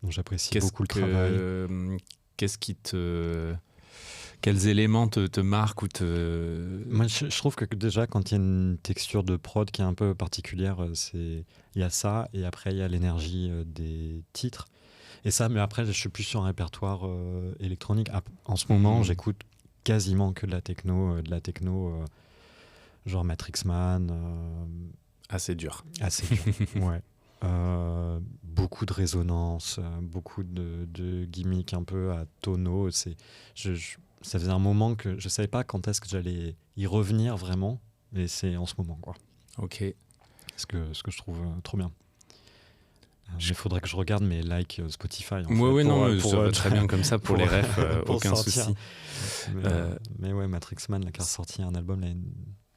dont j'apprécie beaucoup le travail.
Quels éléments te marquent ou
Moi, je trouve que déjà, quand il y a une texture de prod qui est un peu particulière, il y a ça, et après, il y a l'énergie des titres. Et ça, mais après, je suis plus sur un répertoire électronique. En ce moment, j'écoute quasiment que de la techno, genre Matrix Man.
Assez dur.
Ouais. Beaucoup de résonance, beaucoup de gimmicks un peu à tonneau. Ça faisait un moment que je savais pas quand est-ce que j'allais y revenir vraiment, et c'est en ce moment, quoi.
Ok.
Ce que je trouve trop bien. Il faudrait que je regarde mes likes Spotify.
Oui, non, mais ça va très bien comme ça pour les refs,
pour
aucun
sortir.
souci.
Mais ouais, Matrix Man, là, qui a ressorti un album,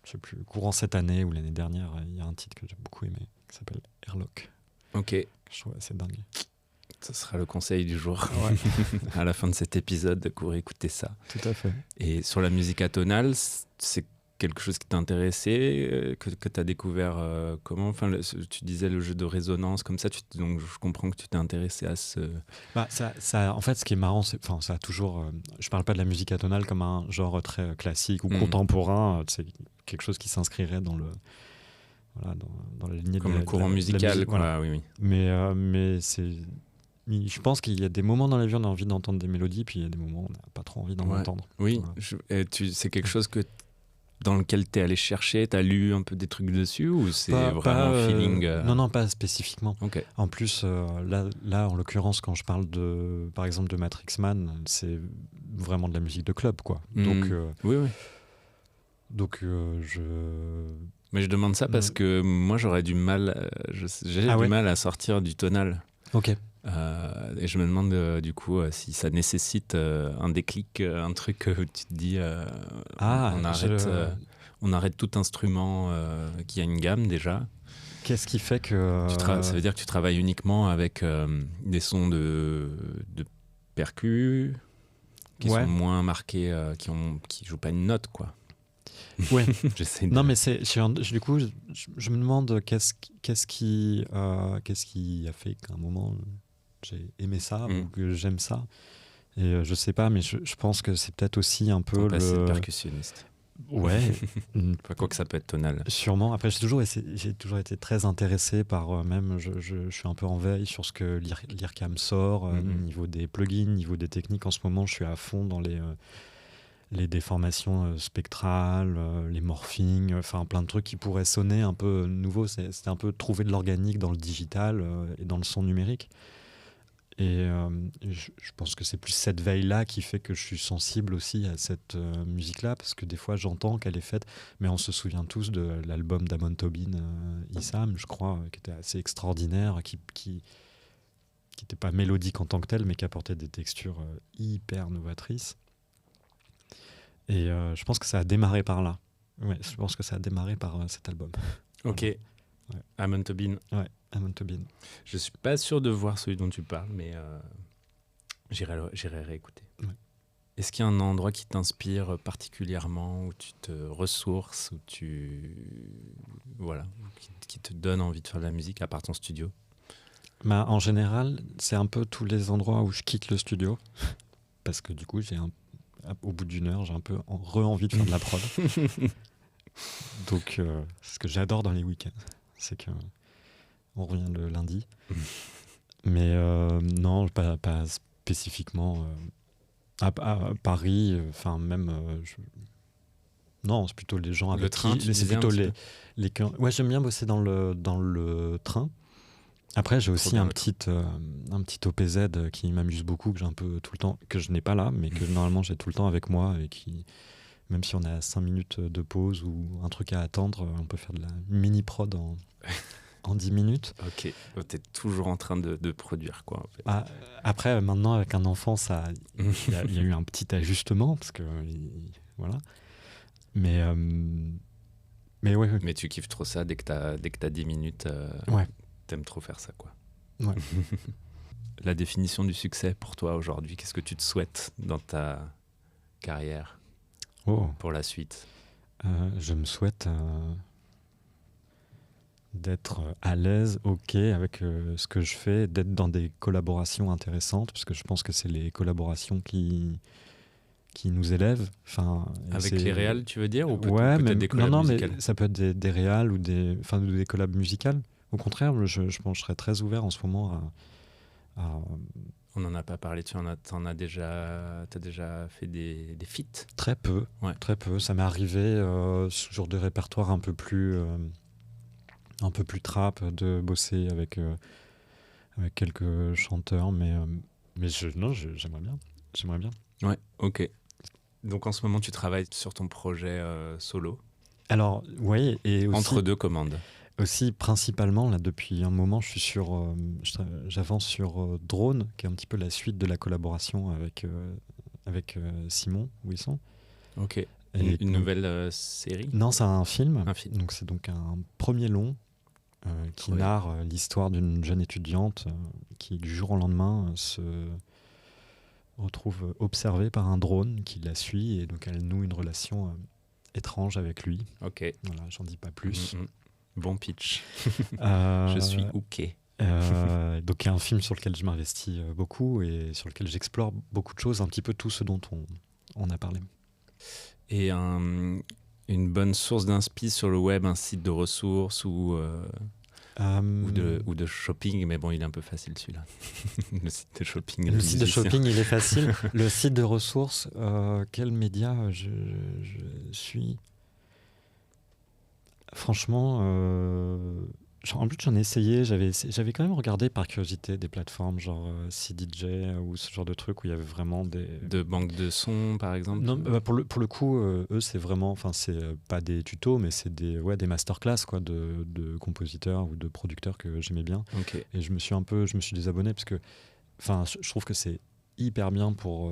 je sais plus, courant cette année ou l'année dernière, il y a un titre que j'ai beaucoup aimé qui s'appelle Airlock.
Ok,
Je trouve assez dingue.
ce sera le conseil du jour.
Ouais,
À la fin de cet épisode, de courir écouter ça.
tout à fait.
Et sur la musique atonale, c'est quelque chose qui t'a intéressé, que tu as découvert comment enfin, tu disais le jeu de résonance, comme ça, donc je comprends que tu t'es intéressé à ce...
Bah, en fait, ce qui est marrant, ça a toujours. Je parle pas de la musique atonale comme un genre très classique ou contemporain. C'est quelque chose qui s'inscrirait dans dans la lignée
Comme
de
le courant
de la
musical,
musique,
quoi.
voilà.
Oui, oui.
Mais je pense qu'il y a des moments dans la vie où on a envie d'entendre des mélodies, puis il y a des moments où on n'a pas trop envie d'en
Ouais.
entendre.
Oui,
Voilà.
c'est quelque chose dans lequel tu es allé chercher, tu as lu un peu des trucs dessus, ou c'est vraiment feeling
Non, pas spécifiquement.
Ok.
En plus, là, en l'occurrence, quand je parle par exemple de Matrix Man, c'est vraiment de la musique de club, quoi.
Oui.
Donc,
Mais je demande ça parce que moi, j'aurais du mal, j'ai du mal à sortir du tonal.
Ok.
Et je me demande du coup si ça nécessite un déclic, un truc où tu te dis on arrête tout instrument qui a une gamme déjà.
Qu'est-ce qui fait que...
Ça veut dire que tu travailles uniquement avec des sons de percus qui sont moins marqués, qui jouent pas une note, quoi.
Ouais.
Non,
mais du coup, je me demande qu'est-ce qui a fait qu'à un moment j'ai aimé ça ou que j'aime ça. Et je sais pas, mais je pense que c'est peut-être aussi un peu
le percussionniste.
Ouais.
Quoi que ça peut être tonal.
Sûrement. Après, j'ai toujours été très intéressé par même. Je suis un peu en veille sur ce que l'IRCAM sort au niveau des plugins, niveau des techniques. En ce moment, je suis à fond dans les déformations spectrales, les morphings, enfin plein de trucs qui pourraient sonner un peu nouveaux. C'était un peu trouver de l'organique dans le digital et dans le son numérique. Et je pense que c'est plus cette veille-là qui fait que je suis sensible aussi à cette musique-là, parce que des fois j'entends qu'elle est faite, mais on se souvient tous de l'album d'Amon Tobin, Issam, je crois, qui était assez extraordinaire, qui n'était pas mélodique en tant que tel, mais qui apportait des textures hyper novatrices. Et je pense que ça a démarré par là. Ouais, je pense que ça a démarré par cet album.
Ok. Ouais. Amon Tobin.
Ouais, Amon Tobin.
Je suis pas sûr de voir celui dont tu parles, mais j'irai réécouter.
Ouais.
Est-ce qu'il y a un endroit qui t'inspire particulièrement, où tu te ressources, où qui te donne envie de faire de la musique, à part ton studio?
En général, c'est un peu tous les endroits où je quitte le studio, parce que du coup, au bout d'une heure, j'ai un peu envie de faire de la prod. Donc, ce que j'adore dans les week-ends, c'est que on revient le lundi. Mais non, pas spécifiquement à Paris. Enfin, même. Non, c'est plutôt les gens avec
le train.
C'est plutôt les. Ouais, j'aime bien bosser dans le train. Après, j'ai aussi un petit OPZ qui m'amuse beaucoup, que j'ai un peu tout le temps, que je n'ai pas là, mais que normalement j'ai tout le temps avec moi, et qui, même si on a 5 minutes de pause ou un truc à attendre, on peut faire de la mini-prod en 10 minutes.
Ok, t'es toujours en train de produire, quoi. En fait.
Après, maintenant, avec un enfant, il y a eu un petit ajustement, parce que voilà. Mais ouais.
Mais tu kiffes trop ça dès que t'as 10 minutes.
Ouais.
T'aimes trop faire ça, quoi.
Ouais.
La définition du succès pour toi aujourd'hui, qu'est-ce que tu te souhaites dans ta carrière pour la suite?
Je me souhaite d'être à l'aise, ok, avec ce que je fais, d'être dans des collaborations intéressantes, parce que je pense que c'est les collaborations qui nous élèvent.
Avec les réals, tu veux dire, ou
peut-être
des collabs musicales?
mais ça peut être des réals ou des collabs musicales. Au contraire, je serais très ouvert en ce moment à...
On n'en a pas parlé, t'as déjà fait des feats?
Très peu,
ouais.
Très peu. Ça m'est arrivé ce genre de répertoire un peu plus trap, de bosser avec quelques chanteurs, mais j'aimerais bien.
Ouais, ok. Donc en ce moment, tu travailles sur ton projet solo?
Alors, oui, et aussi...
Entre deux commandes.
Aussi, principalement, là, depuis un moment, j'avance sur Drone, qui est un petit peu la suite de la collaboration avec Simon Wesson.
Ok.
Et
Une
donc-
nouvelle série.
Non, c'est un film.
Un film.
Donc, c'est donc un premier long qui
Ouais.
narre l'histoire d'une jeune étudiante qui, du jour au lendemain, se retrouve observée par un drone qui la suit. Et donc, elle noue une relation étrange avec lui.
Ok.
Voilà, j'en dis pas plus.
Bon pitch.
Euh,
Je suis ok.
Donc, il y a un film sur lequel je m'investis beaucoup et sur lequel j'explore beaucoup de choses, un petit peu tout ce dont on a parlé.
Et une bonne source d'inspi sur le web, un site de ressources ou de shopping, mais bon, il est un peu facile celui-là. Le site de shopping.
Le site de shopping, il est facile. Le site de ressources, quel média je suis? Franchement, en plus j'en ai essayé. J'avais quand même regardé par curiosité des plateformes genre CDJ ou ce genre de trucs où il y avait vraiment des...
De banque de sons, par exemple.
Non, pour le coup, eux, c'est vraiment, enfin, c'est pas des tutos, mais c'est des masterclass quoi, de compositeurs ou de producteurs que j'aimais bien.
Ok.
Et je me suis désabonné parce que, enfin, je trouve que c'est hyper bien pour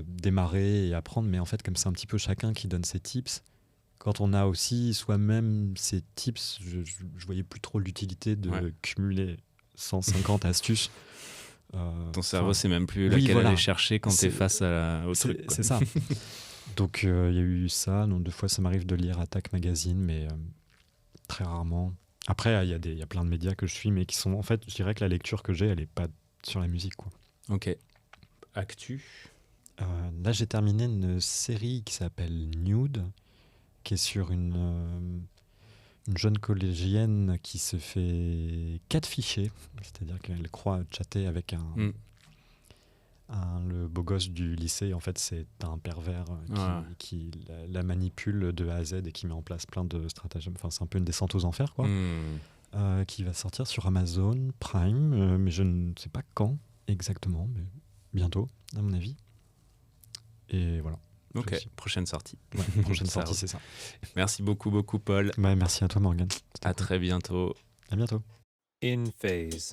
démarrer et apprendre, mais en fait, comme c'est un petit peu chacun qui donne ses tips, quand on a aussi soi-même ses tips, je voyais plus trop l'utilité de
Ouais.
cumuler 150 astuces.
Ton cerveau,
Enfin,
c'est même plus
oui,
laquelle
voilà.
aller chercher quand
C'est-
t'es face au truc. Quoi.
C'est ça. Donc il y a eu ça. Donc, 2 fois, ça m'arrive de lire Attack Magazine, mais très rarement. Après, il y a plein de médias que je suis, mais qui sont... En fait, je dirais que la lecture que j'ai, elle n'est pas sur la musique, quoi.
Ok. Actu.
Là, j'ai terminé une série qui s'appelle Nude, qui est sur une jeune collégienne qui se fait catfisher, c'est-à-dire qu'elle croit chatter avec le beau gosse du lycée. En fait, c'est un pervers qui la manipule de A à Z et qui met en place plein de stratagèmes. Enfin, c'est un peu une descente aux enfers, quoi. Qui va sortir sur Amazon Prime, mais je ne sais pas quand exactement, mais bientôt, à mon avis. Et voilà.
Ok,
Aussi.
prochaine sortie.
Ouais, prochaine
Ça
sortie,
roule.
c'est ça.
Merci beaucoup, Paul.
Ouais, merci à toi, Morgane. C'était
À
cool.
très bientôt.
À bientôt.
In phase.